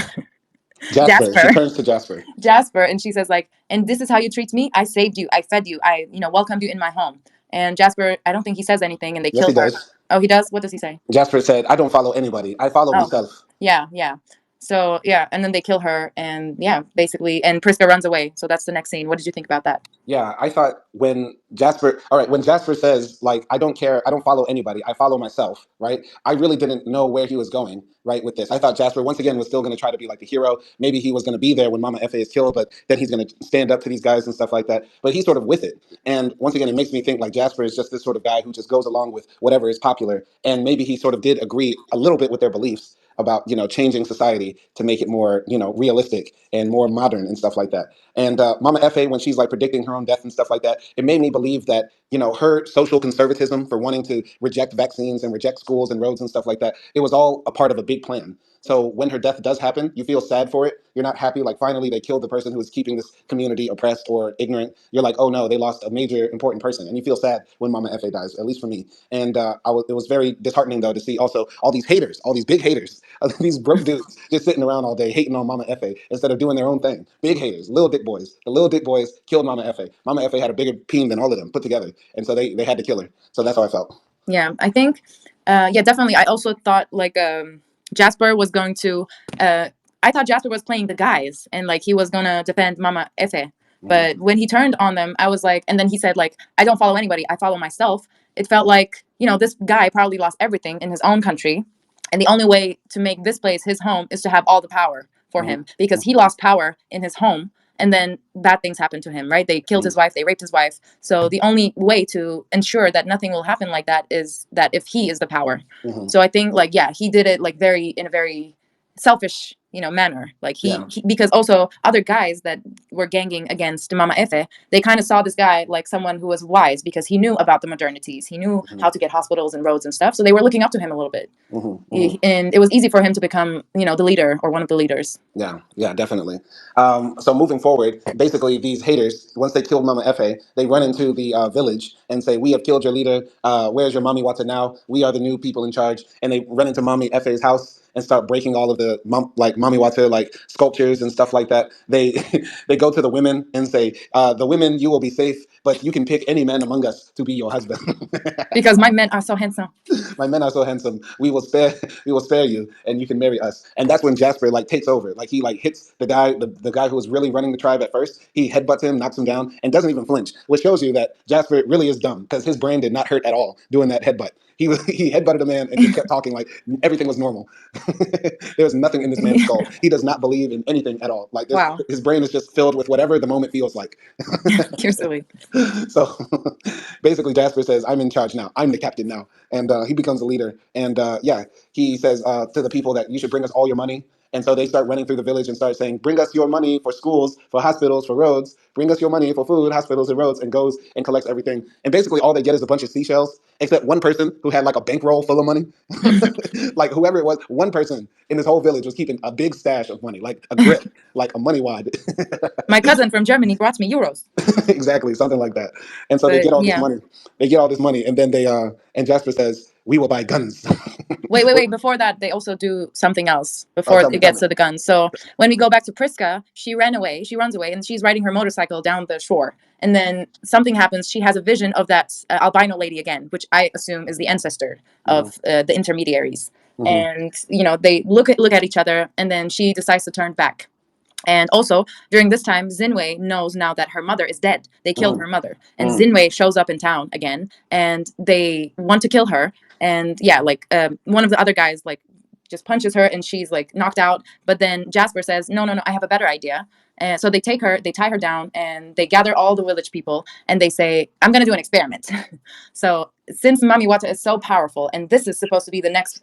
Speaker 1: Jasper. She
Speaker 2: Jasper.
Speaker 1: turns to Jasper.
Speaker 2: Jasper, and she says like, and this is how you treat me, I saved you, I fed you, I you know welcomed you in my home. And Jasper, I don't think he says anything, and they
Speaker 1: Yes,
Speaker 2: kill
Speaker 1: he
Speaker 2: her.
Speaker 1: does.
Speaker 2: Oh, he does. What does he say?
Speaker 1: Jasper said, "I don't follow anybody. I follow
Speaker 2: Oh,
Speaker 1: myself."
Speaker 2: yeah, yeah. So yeah, and then they kill her, and yeah, basically, and Priska runs away. So that's the next scene. What did you think about that?
Speaker 1: Yeah, I thought when Jasper, all right, when Jasper says, like, I don't care, I don't follow anybody, I follow myself, right? I really didn't know where he was going, right, with this. I thought Jasper, once again, was still going to try to be like the hero. Maybe he was going to be there when Mama Efe is killed, but then he's going to stand up to these guys and stuff like that. But he's sort of with it. And once again, it makes me think like Jasper is just this sort of guy who just goes along with whatever is popular. And maybe he sort of did agree a little bit with their beliefs about, changing society to make it more, realistic and more modern and stuff like that. And Mama Efe, when she's like predicting her own death and stuff like that, it made me believe that, her social conservatism for wanting to reject vaccines and reject schools and roads and stuff like that, it was all a part of a big plan. So when her death does happen, you feel sad for it. You're not happy, like finally they killed the person who was keeping this community oppressed or ignorant. You're like, oh no, they lost a major important person, and you feel sad when Mama Efe dies. At least for me. And it was very disheartening though to see also all these haters, all these big haters, these broke dudes just sitting around all day hating on Mama Efe instead of doing their own thing. Big haters, little dick boys. The little dick boys killed Mama Efe. Mama Efe had a bigger peen than all of them put together, and so they had to kill her. So that's how I felt.
Speaker 2: Yeah, I think, yeah, definitely. I also thought like Jasper was going to. Uh, I thought Jasper was playing the guys and like he was gonna defend Mama Efe.
Speaker 1: Mm-hmm.
Speaker 2: But when he turned on them, I was like, and then he said like, I don't follow anybody. I follow myself. It felt like this guy probably lost everything in his own country, and the only way to make this place his home is to have all the power for
Speaker 1: Mm-hmm.
Speaker 2: him because he lost power in his home and then bad things happened to him, right? They killed his wife, they raped his wife. So the only way to ensure that nothing will happen like that is that if he is the power.
Speaker 1: Mm-hmm.
Speaker 2: So I think like yeah, he did it like very in a very selfish manner like
Speaker 1: Yeah.
Speaker 2: he because also other guys that were ganging against Mama Efe, they kind of saw this guy like someone who was wise because he knew about the modernities, he knew
Speaker 1: Mm-hmm.
Speaker 2: how to get hospitals and roads and stuff, so they were looking up to him a little bit.
Speaker 1: Mm-hmm. Mm-hmm.
Speaker 2: And it was easy for him to become the leader or one of the leaders.
Speaker 1: Yeah, yeah, definitely. So moving forward, basically these haters, once they kill Mama Efe, they run into the village and say, "We have killed your leader. Where's your Mami Wata now? We are the new people in charge." And they run into Mami Efe's house and start breaking all of the like Mami Wata like sculptures and stuff like that. They they go to the women and say, "The women, you will be safe, but you can pick any man among us to be your husband."
Speaker 2: Because my men are so handsome.
Speaker 1: My men are so handsome. We will spare you, and you can marry us. And that's when Jasper like takes over. Like he like hits the guy who was really running the tribe at first. He headbutts him, knocks him down, and doesn't even flinch, which shows you that Jasper really is dumb because his brain did not hurt at all doing that headbutt. He headbutted a man and just kept talking like everything was normal. There was nothing in this man's skull. He does not believe in anything at all. Like this,
Speaker 2: Wow.
Speaker 1: his brain is just filled with whatever the moment feels like.
Speaker 2: You're silly.
Speaker 1: So basically, Jasper says, "I'm in charge now. I'm the captain now," and he becomes a leader. And yeah, he says to the people that you should bring us all your money. And so they start running through the village and start saying, "Bring us your money for schools, for hospitals, for roads. Bring us your money for food, hospitals, and roads." And goes and collects everything. And basically, all they get is a bunch of seashells, except one person who had like a bankroll full of money. Like whoever it was, one person in this whole village was keeping a big stash of money, like a grip, like a money wad.
Speaker 2: My cousin from Germany brought me euros.
Speaker 1: Exactly, something like that. And so they
Speaker 2: But
Speaker 1: get all this
Speaker 2: yeah.
Speaker 1: money. They get all this money, and then and Jasper says, "We will buy guns."
Speaker 2: Wait. Before that, they also do something else
Speaker 1: Oh,
Speaker 2: before
Speaker 1: tell me,
Speaker 2: it
Speaker 1: tell
Speaker 2: gets
Speaker 1: me.
Speaker 2: to the guns. So when we go back to Priska, she ran away. She runs away, and she's riding her motorcycle down the shore. And then something happens. She has a vision of that albino lady again, which I assume is the ancestor
Speaker 1: Hmm.
Speaker 2: of the intermediaries.
Speaker 1: Hmm.
Speaker 2: And they look at each other, and then she decides to turn back. And also, during this time, Zinwei knows now that her mother is dead. They killed
Speaker 1: Hmm.
Speaker 2: her mother. And
Speaker 1: Hmm.
Speaker 2: Zinwei shows up in town again, and they want to kill her. And yeah, like one of the other guys, like, just punches her, and she's like knocked out. But then Jasper says, "No, no, no, I have a better idea." And so they take her, they tie her down, and they gather all the village people, and they say, "I'm going to do an experiment." So since Mami Wata is so powerful, and this is supposed to be the next,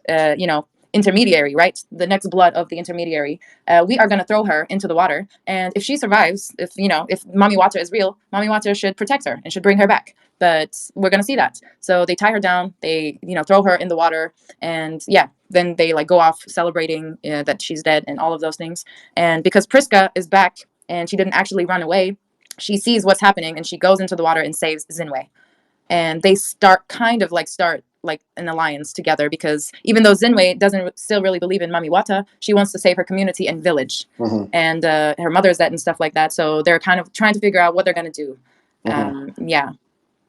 Speaker 2: intermediary, right? The next blood of the intermediary, we are going to throw her into the water, and if she survives, if Mami Wata is real, Mami Wata should protect her and should bring her back. But we're going to see that. So they tie her down, they throw her in the water, and yeah, then they like go off celebrating that she's dead and all of those things. And because Priska is back and she didn't actually run away, she sees what's happening and she goes into the water and saves Zinwei. And they start like an alliance together because even though Zinwei doesn't still really believe in Mami Wata, she wants to save her community and village,
Speaker 1: Hmm.
Speaker 2: and her mother's dead and stuff like that. So they're kind of trying to figure out what they're gonna do.
Speaker 1: Hmm.
Speaker 2: Yeah,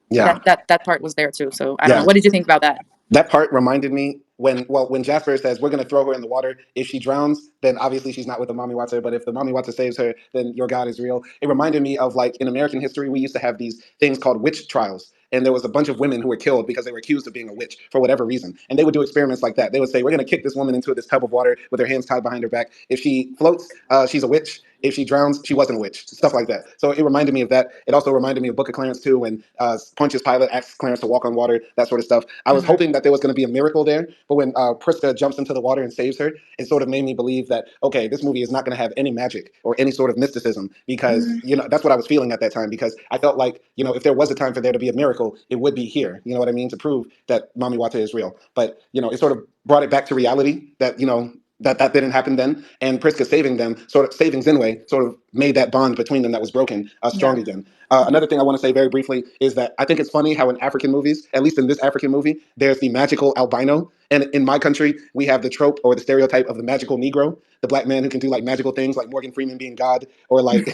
Speaker 1: Yeah,
Speaker 2: that part was there too. So I don't know.
Speaker 1: yeah.
Speaker 2: What did you think about that?
Speaker 1: That part reminded me when Jasper says we're going to throw her in the water. If she drowns, then obviously she's not with the Mami Wata. But if the Mami Wata saves her, then your God is real. It reminded me of like in American history, we used to have these things called witch trials. And there was a bunch of women who were killed because they were accused of being a witch for whatever reason. And they would do experiments like that. They would say, we're going to kick this woman into this tub of water with her hands tied behind her back. If she floats, she's a witch. If she drowns, she wasn't a witch. Stuff like that. So it reminded me of that. It also reminded me of Book of Clarence too, when Pontius Pilate asks Clarence to walk on water, that sort of stuff. I was
Speaker 2: Mm-hmm.
Speaker 1: hoping that there was going to be a miracle there, but when Priska jumps into the water and saves her, it sort of made me believe that okay, this movie is not going to have any magic or any sort of mysticism because
Speaker 2: Mm-hmm.
Speaker 1: that's what I was feeling at that time because I felt like if there was a time for there to be a miracle, it would be here. You know what I mean? To prove that Mami Wata is real, but it sort of brought it back to reality that that didn't happen then, and Priska saving them, sort of saving Zinwei, sort of made that bond between them that was broken strong
Speaker 2: Yeah.
Speaker 1: again. Another thing I want to say very briefly is that I think it's funny how in African movies, at least in this African movie, there's the magical albino, and in my country we have the trope or the stereotype of the magical Negro, the black man who can do like magical things, like Morgan Freeman being God, or like,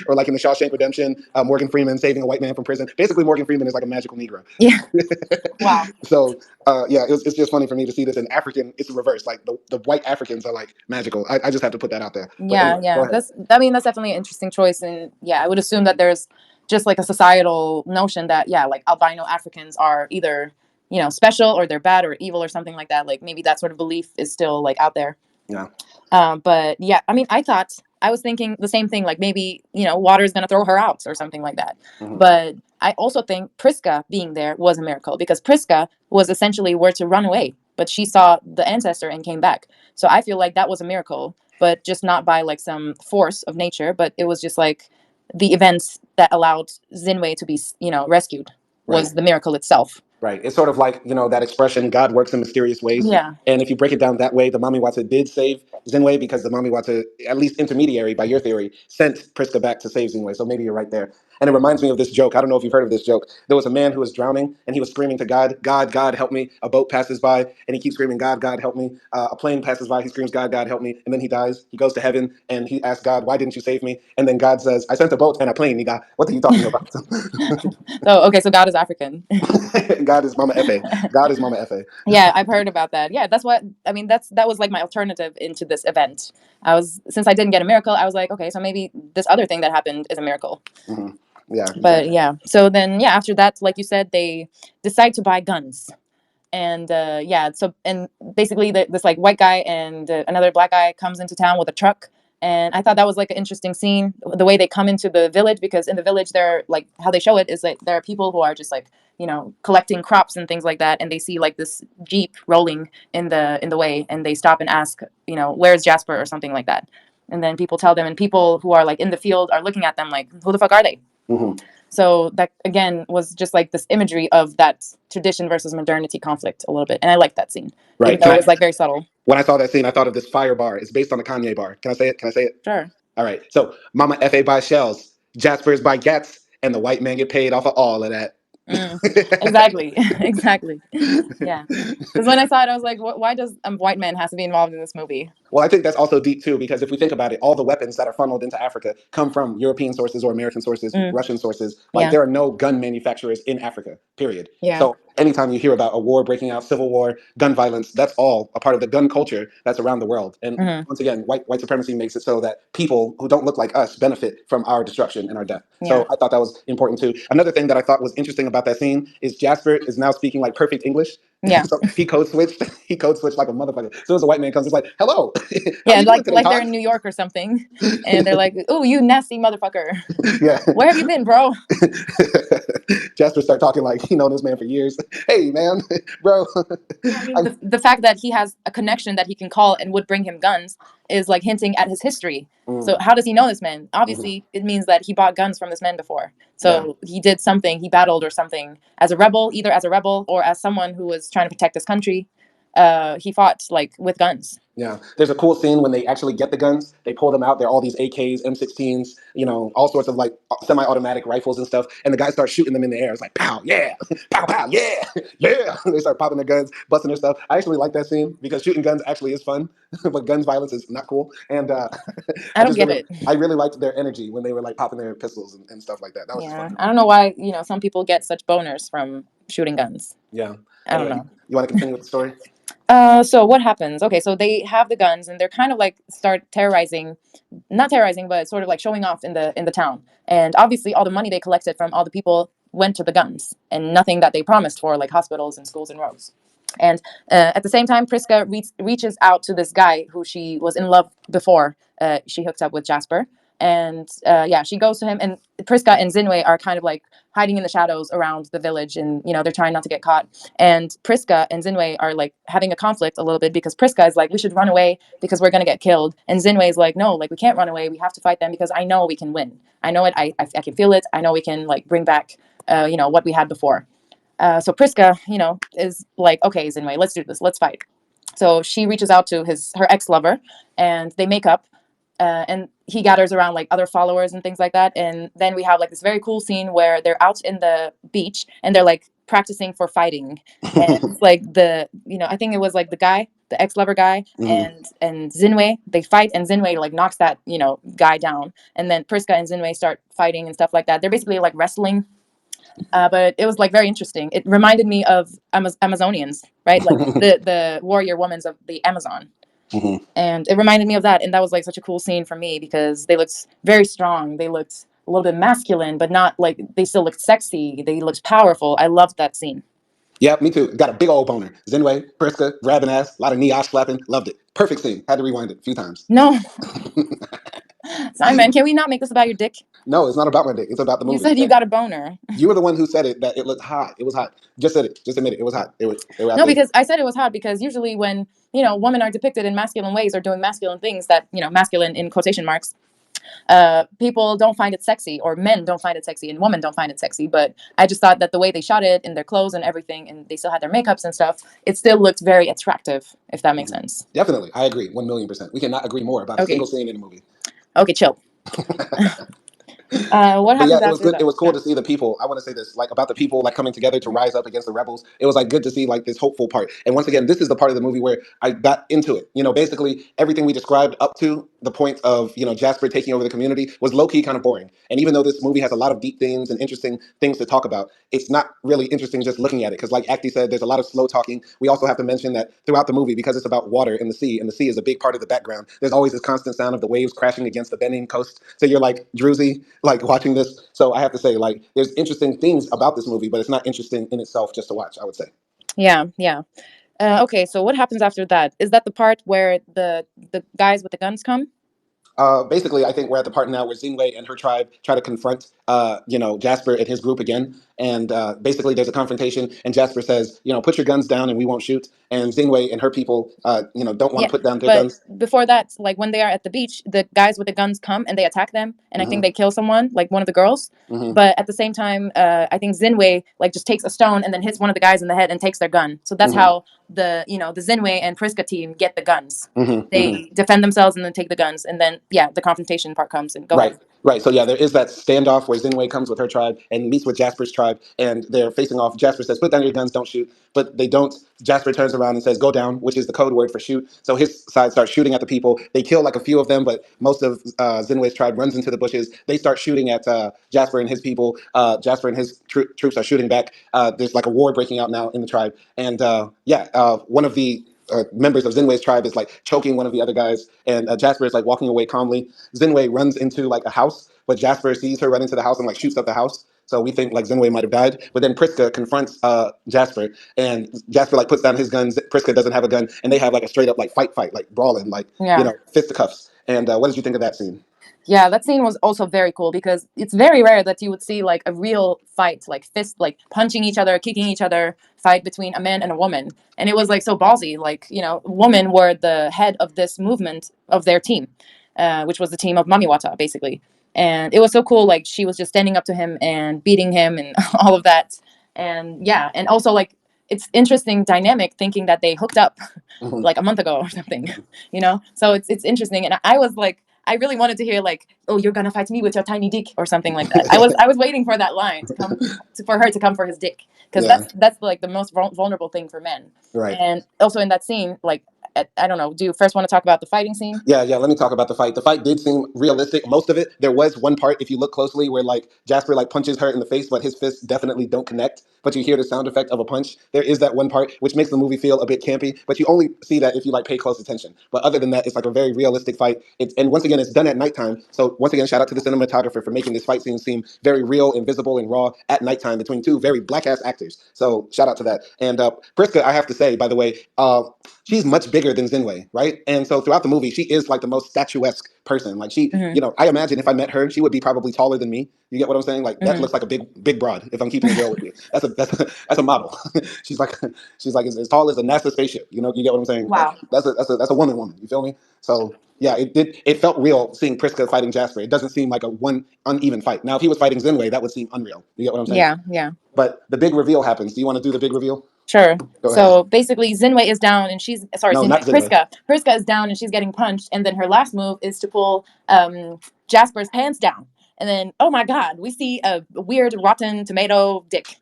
Speaker 1: or like in the Shawshank Redemption, Morgan Freeman saving a white man from prison. Basically, Morgan Freeman is like a magical Negro.
Speaker 2: Yeah. Wow.
Speaker 1: So yeah, it's just funny for me to see this in African. It's the reverse. Like the white Africans are like magical. I just have to put that out there. But
Speaker 2: Yeah,
Speaker 1: anyway, go
Speaker 2: yeah.
Speaker 1: ahead.
Speaker 2: That's definitely an interesting choice, and yeah, I would assume that there's just like a societal notion that yeah, like albino Africans are either special or they're bad or evil or something like that. Like maybe that sort of belief is still like out there.
Speaker 1: Yeah.
Speaker 2: But yeah, I mean, I was thinking the same thing. Like maybe water is gonna throw her out or something like that.
Speaker 1: Hmm.
Speaker 2: But I also think Priska being there was a miracle because Priska was essentially were to run away, but she saw the ancestor and came back. So I feel like that was a miracle, but just not by like some force of nature, but it was just like the events that allowed Zinwei to be rescued
Speaker 1: Right.
Speaker 2: was the miracle itself.
Speaker 1: Right. It's sort of like, that expression, God works in mysterious ways.
Speaker 2: Yeah.
Speaker 1: And if you break it down that way, the Mami Wata did save Zinwei because the Mami Wata, at least intermediary by your theory, sent Priska back to save Zinwei. So maybe you're right there. And it reminds me of this joke. I don't know if you've heard of this joke. There was a man who was drowning and he was screaming to God, God, God, help me. A boat passes by and he keeps screaming, God, God, help me. A plane passes by. He screams, God, God, help me. And then he dies. He goes to heaven and he asks God, why didn't you save me? And then God says, I sent a boat and a plane, nigga. What are you talking about?
Speaker 2: So okay, so God is African.
Speaker 1: God is Mama Fa. God is Mama Fa.
Speaker 2: Yeah, I've heard about that. Yeah, that's what I mean. That was like my alternative into this event. Since I didn't get a miracle, I was like, okay, so maybe this other thing that happened is a miracle.
Speaker 1: Hmm. Yeah,
Speaker 2: But
Speaker 1: exactly.
Speaker 2: yeah, so then yeah, after that, like you said, they decide to buy guns, and yeah, so and basically this like white guy and another black guy comes into town with a truck, and I thought that was like an interesting scene, the way they come into the village, because in the village they're like how they show it is like there are people who are just like collecting crops and things like that, and they see like this jeep rolling in the way, and they stop and ask where's Jasper or something like that, and then people tell them, and people who are like in the field are looking at them like who the fuck are they.
Speaker 1: Hmm.
Speaker 2: So that again was just like this imagery of that tradition versus modernity conflict a little bit, and I liked that scene, even
Speaker 1: Right.
Speaker 2: though it was like very subtle.
Speaker 1: When I saw that scene, I thought of this fire bar. It's based on the Kanye bar. Can I say it? Can I say it?
Speaker 2: Sure.
Speaker 1: All right. So Mama Fa buys shells, Jasper's buy gats, and the white man get paid off of all of that.
Speaker 2: Mm, exactly. Exactly. Yeah. Because when I saw it, I was like, why does a white man has to be involved in this movie?
Speaker 1: Well, I think that's also deep too, because if we think about it, all the weapons that are funneled into Africa come from European sources or American sources,
Speaker 2: Mm,
Speaker 1: Russian sources. Like
Speaker 2: yeah.
Speaker 1: there are no gun manufacturers in Africa, period.
Speaker 2: Yeah.
Speaker 1: So anytime you hear about a war breaking out, civil war, gun violence, that's all a part of the gun culture that's around the world. And
Speaker 2: Hmm.
Speaker 1: once again, white supremacy makes it so that people who don't look like us benefit from our destruction and our death.
Speaker 2: Yeah.
Speaker 1: So I thought that was important too. Another thing that I thought was interesting about that scene is Jasper is now speaking like perfect English.
Speaker 2: Yeah.
Speaker 1: So he code switched. He code switched like a motherfucker. As soon as a white man comes, it's like, "Hello, how
Speaker 2: Yeah.
Speaker 1: you doing today,
Speaker 2: Like they're
Speaker 1: Todd?"
Speaker 2: in New York or something, and they're like, "Oh, you nasty motherfucker!
Speaker 1: Yeah.
Speaker 2: Where have you been, bro?"
Speaker 1: Jasper start talking like he known this man for years. Hey, man, bro.
Speaker 2: Yeah, I mean
Speaker 1: I,
Speaker 2: the fact that he has a connection that he can call and would bring him guns is like hinting at his history. So
Speaker 1: mm,
Speaker 2: how does he know this man?
Speaker 1: mhm.
Speaker 2: Obviously, it means that he bought guns from this man before.
Speaker 1: Yeah.
Speaker 2: So he did something. He battled or something as a rebel, either as a rebel or as someone who was trying to protect his country. He fought like with guns.
Speaker 1: Yeah, there's a cool scene when they actually get the guns. They pull them out. They're all these AKs, M16s, all sorts of like semi-automatic rifles and stuff. And the guys start shooting them in the air. It's like pow, yeah, pow, pow, yeah, yeah. They start popping their guns, busting their stuff. I actually like that scene because shooting guns actually is fun, but guns violence is not cool. And
Speaker 2: I don't get it.
Speaker 1: I really liked their energy when they were like popping their pistols and stuff like that. That was just fun
Speaker 2: Yeah,
Speaker 1: to me.
Speaker 2: I don't know why some people get such boners from shooting guns.
Speaker 1: Yeah.
Speaker 2: I don't
Speaker 1: Anyway,
Speaker 2: know.
Speaker 1: you want to continue with the story?
Speaker 2: So what happens? Okay, so they have the guns and they're kind of like start terrorizing, not terrorizing, but sort of like showing off in the town. And obviously, all the money they collected from all the people went to the guns, and nothing that they promised for like hospitals and schools and roads. And at the same time, Priska reaches out to this guy who she was in love before she hooked up with Jasper. And yeah, she goes to him, and Priska and Zinwei are kind of like hiding in the shadows around the village, and they're trying not to get caught. And Priska and Zinwei are like having a conflict a little bit because Priska is like, we should run away because we're gonna get killed, and Zinwei is like, no, like we can't run away. We have to fight them because I know we can win. I know it. I can feel it. I know we can like bring back, what we had before. So Priska, is like, okay, Zinwei, let's do this. Let's fight. So she reaches out to her ex lover, and they make up. And he gathers around like other followers and things like that. And then we have like this very cool scene where they're out in the beach and they're like practicing for fighting. And it's like I think it was like the ex lover guy,
Speaker 1: Hmm.
Speaker 2: and Zinwei. They fight, and Zinwei like knocks that guy down. And then Priska and Zinwei start fighting and stuff like that. They're basically like wrestling, but it was like very interesting. It reminded me of Amazonians, right? Like the warrior women of the Amazon,
Speaker 1: Hmm.
Speaker 2: and it reminded me of that. And that was like such a cool scene for me because they looked very strong. They looked a little bit masculine, but not like they still looked sexy. They looked powerful. I loved that scene.
Speaker 1: Yeah, me too. Got a big old boner. Zenway, Priska, grabbing ass, a lot of knee slapping. Loved it. Perfect scene. Had to rewind it a few times.
Speaker 2: No, Simon, can we not make this about your dick?
Speaker 1: No, it's not about my dick. It's about the
Speaker 2: You
Speaker 1: movie.
Speaker 2: said you got a boner.
Speaker 1: You were the one who said it that it looked hot. It was hot. Just said it. Just admit it. It was hot. They were out
Speaker 2: No,
Speaker 1: there.
Speaker 2: because I said it was hot because usually when women are depicted in masculine ways or doing masculine things that masculine in quotation marks, people don't find it sexy, or men don't find it sexy, and women don't find it sexy. But I just thought that the way they shot it in their clothes and everything, and they still had their makeups and stuff, it still looked very attractive, if that makes sense.
Speaker 1: Definitely, I agree. 1,000,000%. We cannot agree more about a
Speaker 2: Okay.
Speaker 1: single scene in a movie.
Speaker 2: Okay, chill. What
Speaker 1: But yeah,
Speaker 2: happens
Speaker 1: it was
Speaker 2: after
Speaker 1: good. It
Speaker 2: that?
Speaker 1: was cool
Speaker 2: Yeah.
Speaker 1: to see the people. I want to say this, like about the people, like coming together to rise up against the rebels. It was like good to see like this hopeful part. And once again, this is the part of the movie where I got into it. Basically everything we described up to the point of Jasper taking over the community was low key kind of boring. And even though this movie has a lot of deep themes and interesting things to talk about, it's not really interesting just looking at it. Because like Acti said, there's a lot of slow talking. We also have to mention that throughout the movie, because it's about water and the sea is a big part of the background. There's always this constant sound of the waves crashing against the bending coast. So you're like drowsy, like watching this. So I have to say, like, there's interesting things about this movie, but it's not interesting in itself just to watch, I would say.
Speaker 2: Yeah, yeah. Okay, so what happens after that? Is that the part where the guys with the guns come?
Speaker 1: Basically, I think we're at the part now where Xingwei and her tribe try to confront, Jasper and his group again. And basically, there's a confrontation, and Jasper says, put your guns down and we won't shoot. And Xingwei and her people, don't want
Speaker 2: Yeah,
Speaker 1: to put down their
Speaker 2: but
Speaker 1: guns.
Speaker 2: before that, like when they are at the beach, the guys with the guns come and they attack them, and I think
Speaker 1: Hmm.
Speaker 2: they kill someone, like one of the girls.
Speaker 1: Hmm.
Speaker 2: But at the same time, I think Zinwei like just takes a stone and then hits one of the guys in the head and takes their gun. So that's
Speaker 1: Hmm.
Speaker 2: how the Zinwei and Priska team get the guns.
Speaker 1: Hmm. Hmm.
Speaker 2: They defend themselves and then take the guns, and then yeah, the confrontation part comes. And go
Speaker 1: Right,
Speaker 2: ahead.
Speaker 1: right. So yeah, there is that standoff where Zinwei comes with her tribe and meets with Jasper's tribe, and they're facing off. Jasper says, "Put down your guns, don't shoot," but they don't. Jasper turns around and says, "Go down," which is the code word for shoot. So his side starts shooting at the people. They kill like a few of them, but most of Zinwei's tribe runs into the bushes. They start shooting at Jasper and his people. Jasper and his troops are shooting back. There's like a war breaking out now in the tribe, and one of the members of Zinwei's tribe is like choking one of the other guys, and Jasper is like walking away calmly. Zinwei runs into like a house, but Jasper sees her run into the house and like shoots up the house. So we think like Zinwei might have died. But then Priska confronts Jasper, and Jasper like puts down his guns. Priska doesn't have a gun, and they have like a straight up like fight, like brawling, like
Speaker 2: Yeah.
Speaker 1: fisticuffs. And what did you think of that scene?
Speaker 2: Yeah, that scene was also very cool because it's very rare that you would see like a real fight, like fist, like punching each other, kicking each other, fight between a man and a woman. And it was like so ballsy. Like, women were the head of this movement of their team, which was the team of Mami Wata, basically. And it was so cool. Like, she was just standing up to him and beating him and all of that. And yeah, and also like, it's interesting dynamic thinking that they hooked up
Speaker 1: Mhm.
Speaker 2: like a month ago or something, So it's interesting. And I was like, I really wanted to hear like, "Oh, you're gonna fight me with your tiny dick" or something like that. I was waiting for that line to come for her to come for his dick, because
Speaker 1: Yeah.
Speaker 2: that's like the most vulnerable thing for men.
Speaker 1: Right.
Speaker 2: And also in that scene, like I don't know, do you first want to talk about the fighting scene?
Speaker 1: Yeah, yeah. Let me talk about the fight. The fight did seem realistic. Most of it. There was one part, if you look closely, where like Jasper like punches her in the face, but his fists definitely don't connect. But you hear the sound effect of a punch. There is that one part which makes the movie feel a bit campy, but you only see that if you like pay close attention. But other than that, it's like a very realistic fight. It's and once again, it's done at nighttime. So once again, shout out to the cinematographer for making this fight scene seem very real and visible and raw at nighttime between two very black ass actors. So shout out to that. And Priska, I have to say, by the way, she's much bigger than Zinwei, right? And so throughout the movie, she is like the most statuesque person. Like she,
Speaker 2: Hmm.
Speaker 1: you know, I imagine if I met her, she would be probably taller than me. You get what I'm saying? Like that
Speaker 2: Hmm.
Speaker 1: looks like a big broad. If I'm keeping it real with you, that's a model. she's like she's like as tall as a NASA spaceship. You know, you get what I'm saying? Like
Speaker 2: Wow.
Speaker 1: that's a woman. You feel me? So yeah, it felt real seeing Priska fighting Jasper. It doesn't seem like a one uneven fight. Now if he was fighting Zinwei, that would seem unreal. You get what I'm saying?
Speaker 2: Yeah, yeah.
Speaker 1: But the big reveal happens. Do you want to do the big reveal?
Speaker 2: Sure.
Speaker 1: Go ahead.
Speaker 2: So basically, Zinwei is down, and she's sorry,
Speaker 1: No, not
Speaker 2: Zinwei.
Speaker 1: Zinwei.
Speaker 2: Priska is down, and she's getting punched, and then her last move is to pull Jasper's pants down, and then oh my God, we see a weird rotten tomato dick.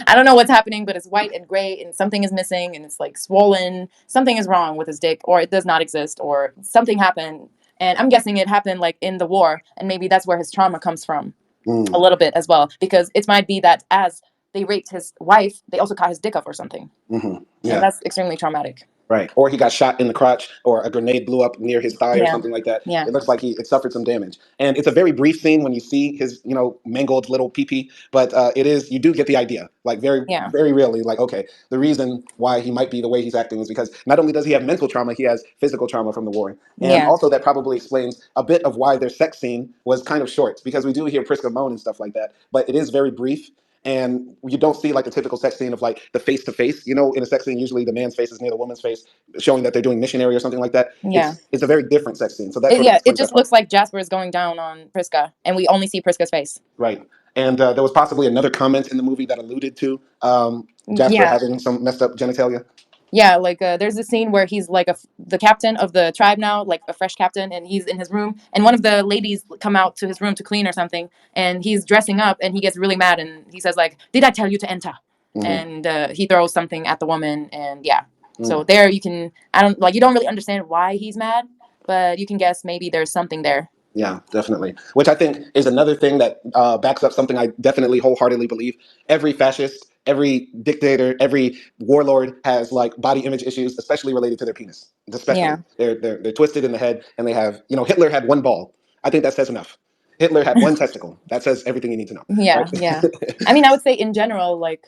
Speaker 2: I don't know what's happening, but it's white and gray, and something is missing, and it's like swollen. Something is wrong with his dick, or it does not exist, or something happened. And I'm guessing it happened like in the war, and maybe that's where his trauma comes from a
Speaker 1: Mm,
Speaker 2: little bit as well, because it might be that as they raped his wife, they also cut his dick off or something, and
Speaker 1: yeah.
Speaker 2: that's extremely traumatic.
Speaker 1: Right. Or he got shot in the crotch, or a grenade blew up near his thigh, or
Speaker 2: Yeah,
Speaker 1: something like that.
Speaker 2: yeah,
Speaker 1: It looks like it suffered some damage. And it's a very brief scene when you see his, mangled little pee, but you do get the idea, like very,
Speaker 2: yeah,
Speaker 1: very really, like, okay, the reason why he might be the way he's acting is because not only does he have mental trauma, he has physical trauma from the war. And
Speaker 2: yeah,
Speaker 1: also that probably explains a bit of why their sex scene was kind of short, because we do hear Priska moan and stuff like that, but it is very brief. And you don't see like the typical sex scene of like the face to face. You know, in a sex scene, usually the man's face is near the woman's face, showing that they're doing missionary or something like that.
Speaker 2: yeah.
Speaker 1: It's a very different sex scene. So that sort of
Speaker 2: Yeah, it
Speaker 1: explains that
Speaker 2: just
Speaker 1: part.
Speaker 2: looks like Jasper is going down on Priska, and we only see Priska's face.
Speaker 1: Right. And there was possibly another comment in the movie that alluded to Jasper
Speaker 2: Yeah,
Speaker 1: having some messed up genitalia.
Speaker 2: yeah. Like there's a scene where he's like the captain of the tribe now, like a fresh captain, and he's in his room, and one of the ladies come out to his room to clean or something, and he's dressing up, and he gets really mad, and he says like, "Did I tell you to enter?"
Speaker 1: Hmm.
Speaker 2: And he throws something at the woman, and yeah. So
Speaker 1: Mm.
Speaker 2: there you can, I don't like, you don't really understand why he's mad, but you can guess maybe there's something there.
Speaker 1: Yeah, definitely. Which I think is another thing that backs up something I definitely wholeheartedly believe. Every fascist, every dictator, every warlord has like body image issues, especially related to their penis.
Speaker 2: Yeah,
Speaker 1: Especially, they're twisted in the head, and they have, Hitler had one ball. I think that says enough. Hitler had one testicle. That says everything you need to know, right?
Speaker 2: yeah, yeah. I mean, I would say in general, like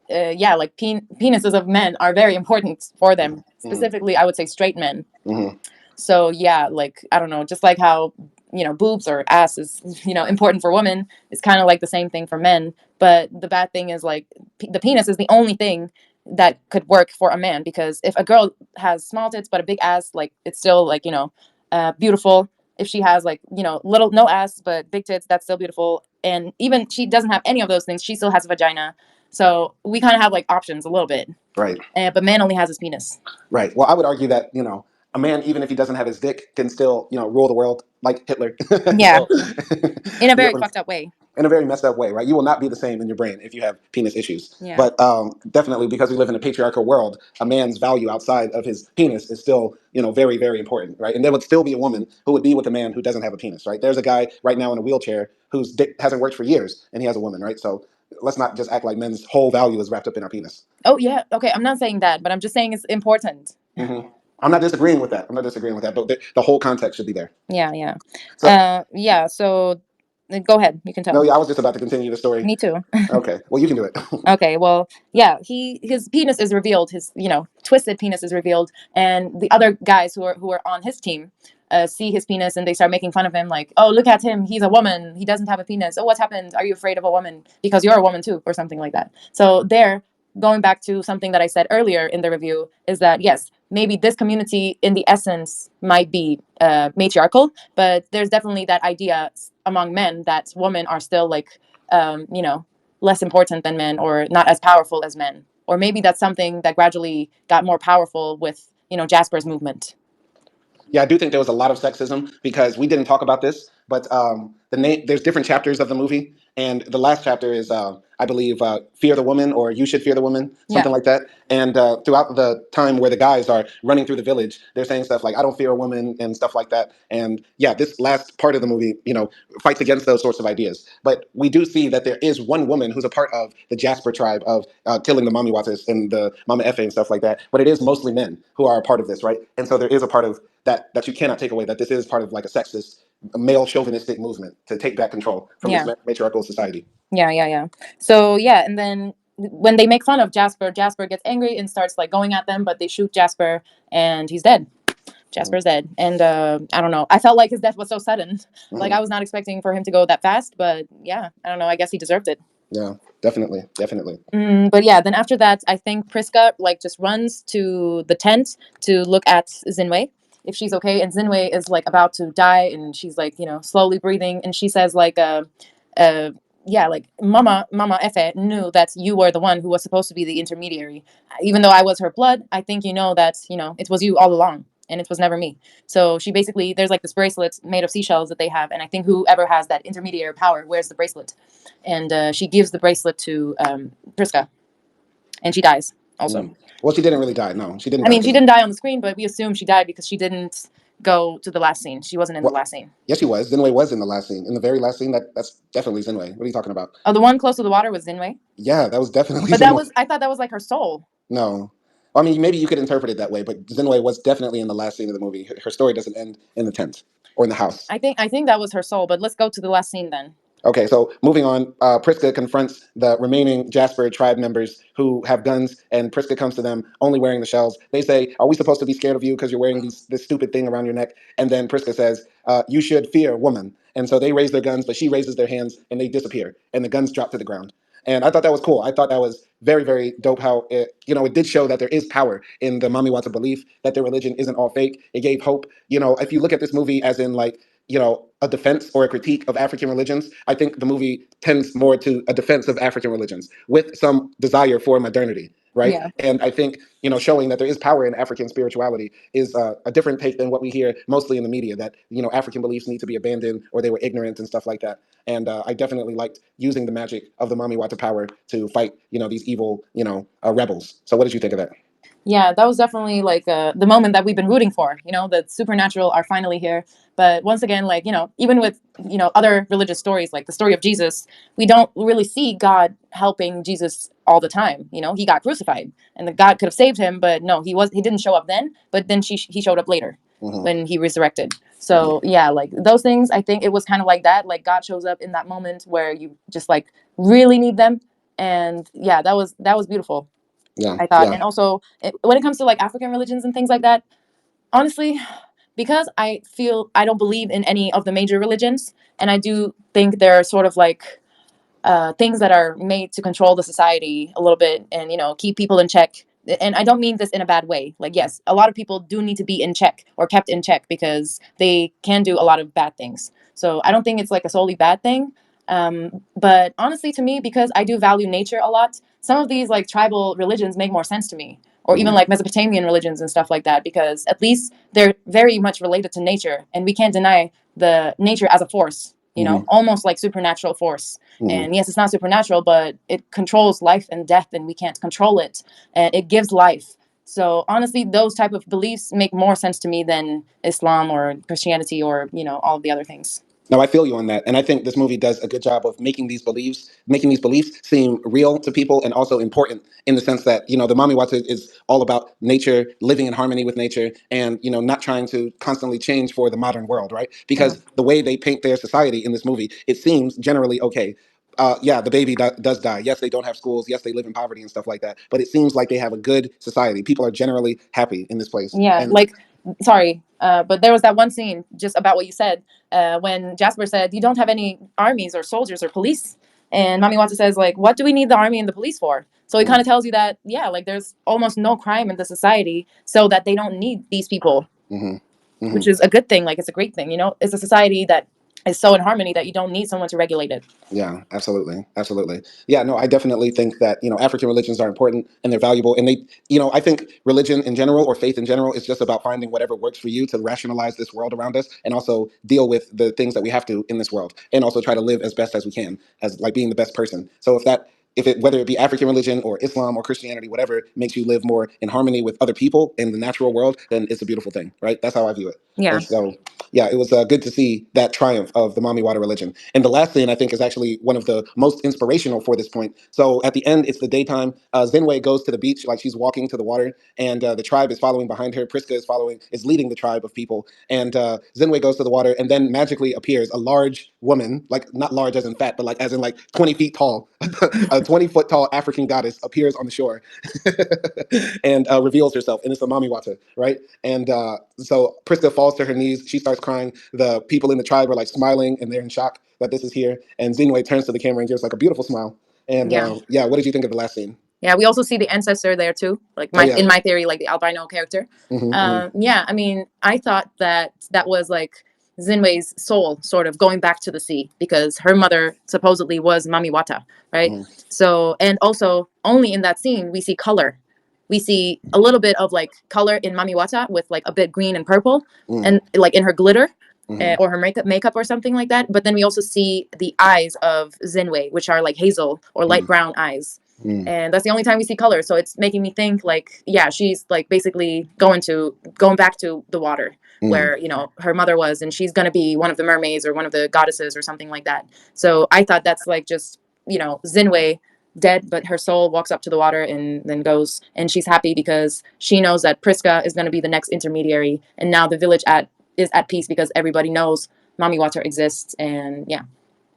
Speaker 2: yeah, like penises of men are very important for them.
Speaker 1: Hmm.
Speaker 2: Specifically, I would say straight men.
Speaker 1: Hmm.
Speaker 2: So yeah, like I don't know, just like how boobs or ass is important for women, it's kind of like the same thing for men. But the bad thing is like the penis is the only thing that could work for a man, because if a girl has small tits but a big ass, like it's still like beautiful. If she has like little no ass but big tits, that's still beautiful. And even she doesn't have any of those things, she still has a vagina. So we kind of have like options a little bit,
Speaker 1: Right.
Speaker 2: but man only has his penis.
Speaker 1: Right. Well, I would argue that, a man, even if he doesn't have his dick, can still, rule the world like Hitler.
Speaker 2: Yeah,
Speaker 1: So,
Speaker 2: in a
Speaker 1: you get
Speaker 2: very
Speaker 1: what I'm
Speaker 2: fucked up way.
Speaker 1: in a very messed up way, right? You will not be the same in your brain if you have penis issues.
Speaker 2: Yeah.
Speaker 1: But definitely, because we live in a patriarchal world, a man's value outside of his penis is still, very, very important, right? And there would still be a woman who would be with a man who doesn't have a penis, right? There's a guy right now in a wheelchair whose dick hasn't worked for years, and he has a woman, right? So let's not just act like men's whole value is wrapped up in our penis.
Speaker 2: Oh yeah. Okay. I'm not saying that, but I'm just saying it's important.
Speaker 1: Hmm. I'm not disagreeing with that. I'm not disagreeing with that, but the whole context should be there.
Speaker 2: Yeah. Yeah.
Speaker 1: So,
Speaker 2: Yeah. So go ahead. You can
Speaker 1: no,
Speaker 2: tell.
Speaker 1: yeah, I was just about to continue the story.
Speaker 2: Me too.
Speaker 1: Okay, well, you can do it.
Speaker 2: Okay, well, yeah, his penis is revealed, his twisted penis is revealed, and the other guys who are on his team see his penis, and they start making fun of him, like, oh, look at him, he's a woman, he doesn't have a penis. Oh, what's happened? Are you afraid of a woman because you're a woman too, or something like that? So there, going back to something that I said earlier in the review, is that yes, maybe this community in the essence might be matriarchal, but there's definitely that idea among men that women are still like less important than men, or not as powerful as men. Or maybe that's something that gradually got more powerful with Jasper's movement.
Speaker 1: Yeah, I do think there was a lot of sexism because we didn't talk about this, but the name there's different chapters of the movie, and the last chapter is I believe "Fear the Woman" or "You Should Fear the Woman,"
Speaker 2: Yeah.
Speaker 1: something like that. And throughout the time where the guys are running through the village, they're saying stuff like "I don't fear a woman" and stuff like that. And yeah, this last part of the movie, fights against those sorts of ideas. But we do see that there is one woman who's a part of the Jasper tribe of killing the Mami Watas and the Mama Efe and stuff like that. But it is mostly men who are a part of this, right? And so there is a part of that you cannot take away, that this is part of like a sexist, male chauvinistic movement to take back control from this
Speaker 2: Yeah.
Speaker 1: matriarchal society.
Speaker 2: Yeah. So yeah, and then when they make fun of Jasper, Jasper gets angry and starts like going at them, but they shoot Jasper and he's dead. Jasper's dead. And I don't know. I felt like his death was so sudden. Like
Speaker 1: Mm-hmm.
Speaker 2: I was not expecting for him to go that fast, but yeah, I don't know. I guess he deserved it.
Speaker 1: Yeah, definitely, definitely.
Speaker 2: But yeah, then after that, I think Priska like just runs to the tent to look at Zinwei if she's okay, and Zinwei is like about to die, and she's like slowly breathing, and she says like uh yeah, like Mama Efe knew that you were the one who was supposed to be the intermediary, even though I was her blood. I think you know that it was you all along, and it was never me. So she basically there's like this bracelet made of seashells that they have, and I think whoever has that intermediary power wears the bracelet, and she gives the bracelet to Priska, and she dies also.
Speaker 1: Mm. Well, she didn't really die. No, she didn't
Speaker 2: I
Speaker 1: die
Speaker 2: mean, she
Speaker 1: because,
Speaker 2: didn't die on the screen, but we assume she died because she didn't go to the last scene. She wasn't in the
Speaker 1: well,
Speaker 2: last scene.
Speaker 1: yes, she was. Zinwei was in the last scene, in the very last scene. That's definitely Zinwei. What are you talking about?
Speaker 2: Oh, the one close to the water was Zinwei,
Speaker 1: Yeah, that was definitely
Speaker 2: but that
Speaker 1: Zinwei.
Speaker 2: was I thought that was like her soul.
Speaker 1: No, I mean maybe you could interpret it that way, but Zinwei was definitely in the last scene of the movie. Her story doesn't end in the tent or in the house.
Speaker 2: I think that was her soul. But let's go to the last scene then.
Speaker 1: Okay, so moving on, Priska confronts the remaining Jasper tribe members who have guns, and Priska comes to them only wearing the shells. They say, "Are we supposed to be scared of you because you're wearing this stupid thing around your neck?" And then Priska says, "You should fear woman." And so they raise their guns, but she raises their hands, and they disappear, and the guns drop to the ground. And I thought that was cool. I thought that was very, very dope. How it did show that there is power in the Mami Wata belief that their religion isn't all fake. It gave hope. If you look at this movie as in like a defense or a critique of African religions, I think the movie tends more to a defense of African religions with some desire for modernity, right?
Speaker 2: Yeah.
Speaker 1: And I think, showing that there is power in African spirituality is a different take than what we hear mostly in the media, that, African beliefs need to be abandoned or they were ignorant and stuff like that. And I definitely liked using the magic of the Mami Wata power to fight, these evil, rebels. So what did you think of that?
Speaker 2: Yeah, that was definitely like the moment that we've been rooting for. The supernatural are finally here. But once again, like even with other religious stories, like the story of Jesus, we don't really see God helping Jesus all the time. He got crucified, and the God could have saved him, but no, he didn't show up then. But then he showed up later
Speaker 1: Mm-hmm.
Speaker 2: when he resurrected.
Speaker 1: Mm-hmm.
Speaker 2: So yeah, like those things, I think it was kind of like that. Like God shows up in that moment where you just like really need them, and yeah, that was beautiful.
Speaker 1: Yeah,
Speaker 2: I thought.
Speaker 1: yeah.
Speaker 2: And also, when it comes to like African religions and things like that, honestly, because I feel I don't believe in any of the major religions, and I do think they're sort of like things that are made to control the society a little bit and keep people in check. And I don't mean this in a bad way. Like, yes, a lot of people do need to be in check or kept in check because they can do a lot of bad things. So I don't think it's like a solely bad thing. But honestly, to me, because I do value nature a lot, some of these like tribal religions make more sense to me, or even
Speaker 1: Mm-hmm.
Speaker 2: like Mesopotamian religions and stuff like that, because at least they're very much related to nature, and we can't deny the nature as a force.
Speaker 1: Mm-hmm.
Speaker 2: Almost like supernatural force.
Speaker 1: Mm-hmm.
Speaker 2: And yes, it's not supernatural, but it controls life and death, and we can't control it. And it gives life. So honestly, those type of beliefs make more sense to me than Islam or Christianity or all of the other things.
Speaker 1: No, I feel you on that, and I think this movie does a good job of making these beliefs seem real to people, and also important in the sense that the Mami Wata is all about nature, living in harmony with nature, and not trying to constantly change for the modern world, right?
Speaker 2: Yeah.
Speaker 1: Because the way they paint their society in this movie, it seems generally okay. Yeah, the baby does die. Yes, they don't have schools. Yes, they live in poverty and stuff like that. But it seems like they have a good society. People are generally happy in this place,
Speaker 2: Yeah,
Speaker 1: and
Speaker 2: like, sorry, but there was that one scene just about what you said when Jasper said, "You don't have any armies or soldiers or police," and Mami Wata says, "Like, what do we need the army and the police for?" So it kind of tells you that, yeah, like there's almost no crime in the society, so that they don't need these people,
Speaker 1: mm-hmm, mm-hmm,
Speaker 2: which is a good thing. Like, it's a great thing. It's a society that is so in harmony that you don't need someone to regulate it.
Speaker 1: Yeah, absolutely. Absolutely. Yeah, no, I definitely think that, African religions are important and they're valuable. And I think religion in general or faith in general is just about finding whatever works for you to rationalize this world around us and also deal with the things that we have to in this world and also try to live as best as we can as like being the best person. So whether it be African religion or Islam or Christianity, whatever makes you live more in harmony with other people in the natural world, then it's a beautiful thing, right? That's how I view it.
Speaker 2: Yeah.
Speaker 1: And so, yeah, it was good to see that triumph of the Mami Wata religion. And the last scene, I think, is actually one of the most inspirational for this point. So at the end, it's the daytime. Zinwei goes to the beach, like she's walking to the water, and the tribe is following behind her. Priska is leading the tribe of people, and Zinwei goes to the water, and then magically appears a large woman, like not large as in fat, but like as in like 20 feet tall, a 20-foot tall African goddess appears on the shore, and reveals herself, and it's a Mami Wata, right? And so Priska falls to her knees. She starts crying. The people in the tribe are like smiling and they're in shock that this is here. And Zinwei turns to the camera and gives like a beautiful smile. And
Speaker 2: Yeah.
Speaker 1: yeah, what did you think of the last scene?
Speaker 2: Yeah, we also see the ancestor there too. Like
Speaker 1: Oh
Speaker 2: my
Speaker 1: yeah.
Speaker 2: in my theory, like the albino character.
Speaker 1: Hmm.
Speaker 2: Yeah, I mean, I thought that that was like Zinwei's soul sort of going back to the sea because her mother supposedly was Mami Wata, right?
Speaker 1: Hmm.
Speaker 2: So, and also only in that scene we see color. We see a little bit of like color in Mami Wata with like a bit green and purple,
Speaker 1: Hmm.
Speaker 2: and like in her glitter.
Speaker 1: Hmm.
Speaker 2: Or her makeup or something like that. But then we also see the eyes of Zinwei, which are like hazel or light brown eyes,
Speaker 1: Hmm.
Speaker 2: and that's the only time we see color. So it's making me think like, yeah, she's like basically going back to the water
Speaker 1: Hmm.
Speaker 2: where her mother was, and she's gonna be one of the mermaids or one of the goddesses or something like that. So I thought that's like just Zinwei dead, but her soul walks up to the water and then goes, and she's happy because she knows that Priska is gonna be the next intermediary, and now the village is at peace because everybody knows Mami Water exists, and yeah.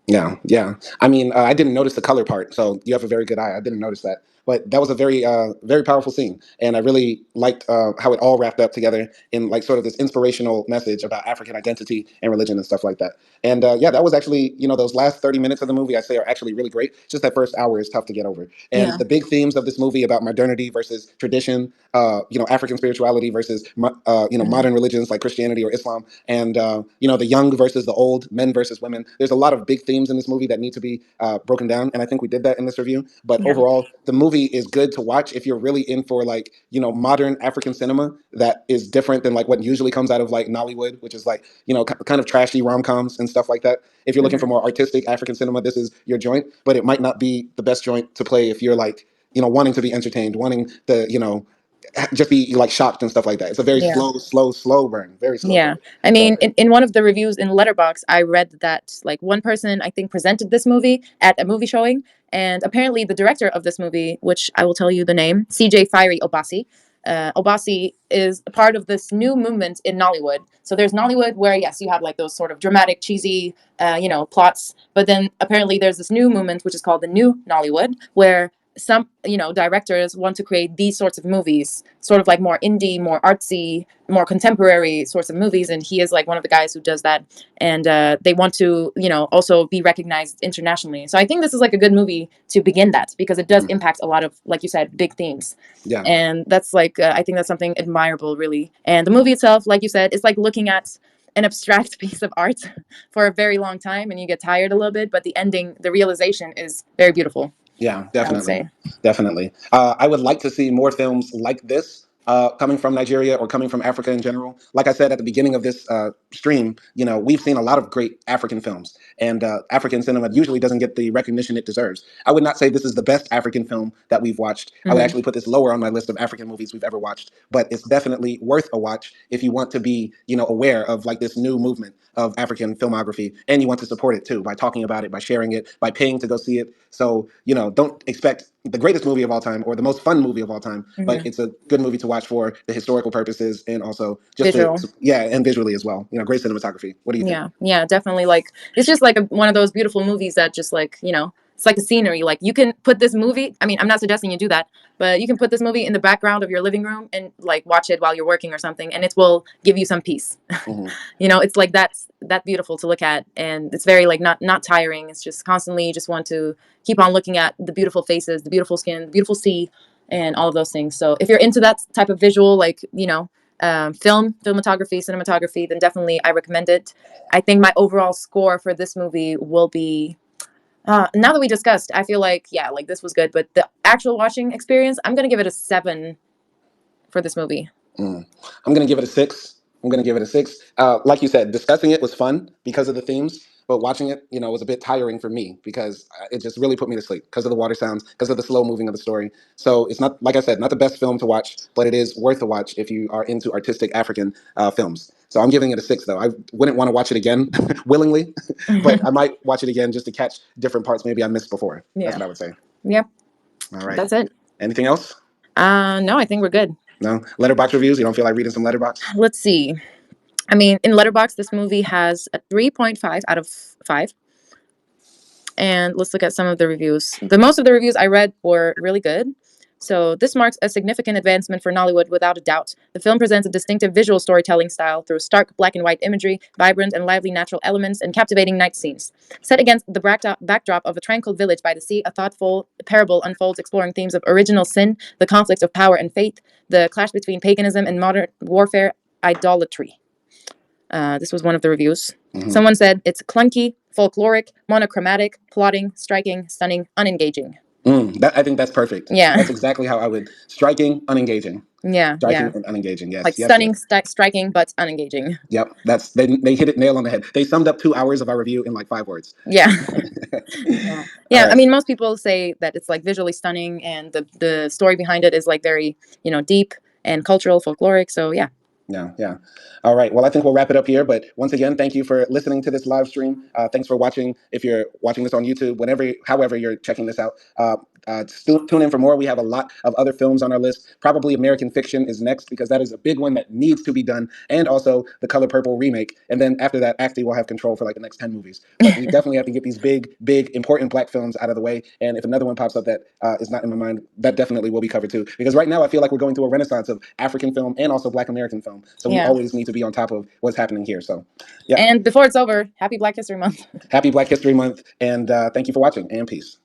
Speaker 1: Yeah, yeah. I mean, I didn't notice the color part, so you have a very good eye. I didn't notice that, but that was a very powerful scene, and I really liked how it all wrapped up together in like sort of this inspirational message about African identity and religion and stuff like that. And yeah, that was actually, those last 30 minutes of the movie I say are actually really great. Just that first hour is tough to get over, and
Speaker 2: Yeah.
Speaker 1: the big themes of this movie about modernity versus tradition, African spirituality versus
Speaker 2: Hmm.
Speaker 1: modern religions like Christianity or Islam, and the young versus the old, men versus women. There's a lot of big themes in this movie that need to be broken down, and I think we did that in this review. But
Speaker 2: Yeah.
Speaker 1: overall, the movie is good to watch if you're really in for like modern African cinema that is different than like what usually comes out of like Nollywood, which is like kind of trashy rom-coms and stuff like that. If you're looking for
Speaker 2: Hmm.
Speaker 1: more artistic African cinema, this is your joint, but it might not be the best joint to play if you're like wanting to be entertained, wanting to just be like shocked and stuff like that. It's a very
Speaker 2: Yeah.
Speaker 1: slow burn, very slow burn.
Speaker 2: Yeah. I
Speaker 1: So
Speaker 2: mean, in one of the reviews in Letterbox, I read that like one person I think presented this movie at a movie showing, and apparently the director of this movie, which I will tell you the name, CJ Fiery Obasi. Obasi is a part of this new movement in Nollywood. So there's Nollywood where yes, you have like those sort of dramatic, cheesy, plots, but then apparently there's this new movement which is called the New Nollywood, where some directors want to create these sorts of movies, sort of like more indie, more artsy, more contemporary sorts of movies, and he is like one of the guys who does that. And they want to also be recognized internationally. So I think this is like a good movie to begin that, because it does
Speaker 1: mm,
Speaker 2: impact a lot of, like you said, big themes.
Speaker 1: yeah.
Speaker 2: And that's like I think that's something admirable, really. And the movie itself, like you said, it's like looking at an abstract piece of art for a very long time, and you get tired a little bit, but the ending, the realization is very beautiful,
Speaker 1: Yeah,
Speaker 2: I would
Speaker 1: definitely,
Speaker 2: say.
Speaker 1: definitely. I would like to see more films like this coming from Nigeria or coming from Africa in general. Like I said at the beginning of this stream, we've seen a lot of great African films, and African cinema usually doesn't get the recognition it deserves. I would not say this is the best African film that we've watched. I would
Speaker 2: Hmm.
Speaker 1: actually put this lower on my list of African movies we've ever watched, but it's definitely worth a watch if you want to be, aware of like this new movement of African filmography, and you want to support it too by talking about it, by sharing it, by paying to go see it. So, don't expect the greatest movie of all time or the most fun movie of all time, but
Speaker 2: Hmm.
Speaker 1: it's a good movie to watch for the historical purposes and also just
Speaker 2: Visual.
Speaker 1: yeah, and visually as well. Great cinematography. What do you think?
Speaker 2: Yeah, yeah, definitely. Like it's just like one of those beautiful movies that just like it's like a scenery. Like you can put this movie. I mean, I'm not suggesting you do that, but you can put this movie in the background of your living room and like watch it while you're working or something, and it will give you some peace.
Speaker 1: Hmm.
Speaker 2: It's like that's that beautiful to look at, and it's very like not tiring. It's just constantly you just want to keep on looking at the beautiful faces, the beautiful skin, the beautiful sea, and all of those things. So if you're into that type of visual, like filmography, cinematography, then definitely I recommend it. I think my overall score for this movie will be. Now that we discussed, I feel like yeah, like this was good, but the actual watching experience, I'm gonna give it a 7 for this movie.
Speaker 1: I'm gonna give it a 6. I'm gonna give it a 6. Like you said, discussing it was fun because of the themes, but watching it, was a bit tiring for me because it just really put me to sleep because of the water sounds, because of the slow moving of the story. So it's not, like I said, not the best film to watch, but it is worth a watch if you are into artistic African films. So I'm giving it a 6, though. I wouldn't want to watch it again willingly, but I might watch it again just to catch different parts maybe I missed before.
Speaker 2: Yeah.
Speaker 1: That's what I would say.
Speaker 2: Yep.
Speaker 1: All right.
Speaker 2: That's it.
Speaker 1: Anything else?
Speaker 2: No, I think we're good.
Speaker 1: No? Letterbox reviews? You don't feel like reading some Letterbox?
Speaker 2: Let's see. I mean, in Letterboxd, this movie has a 3.5 out of 5. And let's look at some of the reviews. Most of the reviews I read were really good. So this marks a significant advancement for Nollywood without a doubt. The film presents a distinctive visual storytelling style through stark black and white imagery, vibrant and lively natural elements, and captivating night scenes. Set against the backdrop of a tranquil village by the sea, a thoughtful parable unfolds exploring themes of original sin, the conflicts of power and faith, the clash between paganism and modern warfare, idolatry. This was one of the reviews.
Speaker 1: Mhm.
Speaker 2: Someone said it's clunky, folkloric, monochromatic, plotting, striking, stunning, unengaging.
Speaker 1: I think that's perfect.
Speaker 2: Yeah.
Speaker 1: That's exactly how I would. Striking, unengaging.
Speaker 2: Yeah,
Speaker 1: Striking
Speaker 2: yeah.
Speaker 1: and unengaging. Yes.
Speaker 2: Like
Speaker 1: yes,
Speaker 2: stunning,
Speaker 1: yes.
Speaker 2: striking, but unengaging.
Speaker 1: Yep. They hit it nail on the head. They summed up 2 hours of our review in like 5 words.
Speaker 2: Yeah.
Speaker 1: All
Speaker 2: Yeah, I
Speaker 1: right.
Speaker 2: mean, most people say that it's like visually stunning, and the story behind it is like very deep and cultural, folkloric. So yeah.
Speaker 1: Yeah. All right. Well, I think we'll wrap it up here. But once again, thank you for listening to this live stream. Thanks for watching. If you're watching this on YouTube, however you're checking this out, still tune in for more. We have a lot of other films on our list. Probably American Fiction is next because that is a big one that needs to be done, and also the Color Purple remake. And then after that, AKDI will have control for like the next 10 movies. But we definitely have to get these big, important Black films out of the way. And if another one pops up that is not in my mind, that definitely will be covered too. Because right now, I feel like we're going through a renaissance of African film and also Black American film. So we
Speaker 2: Yeah.
Speaker 1: always need to be on top of what's happening here. So, yeah.
Speaker 2: And before it's over, happy Black History Month.
Speaker 1: Happy Black History Month, and thank you for watching, and peace.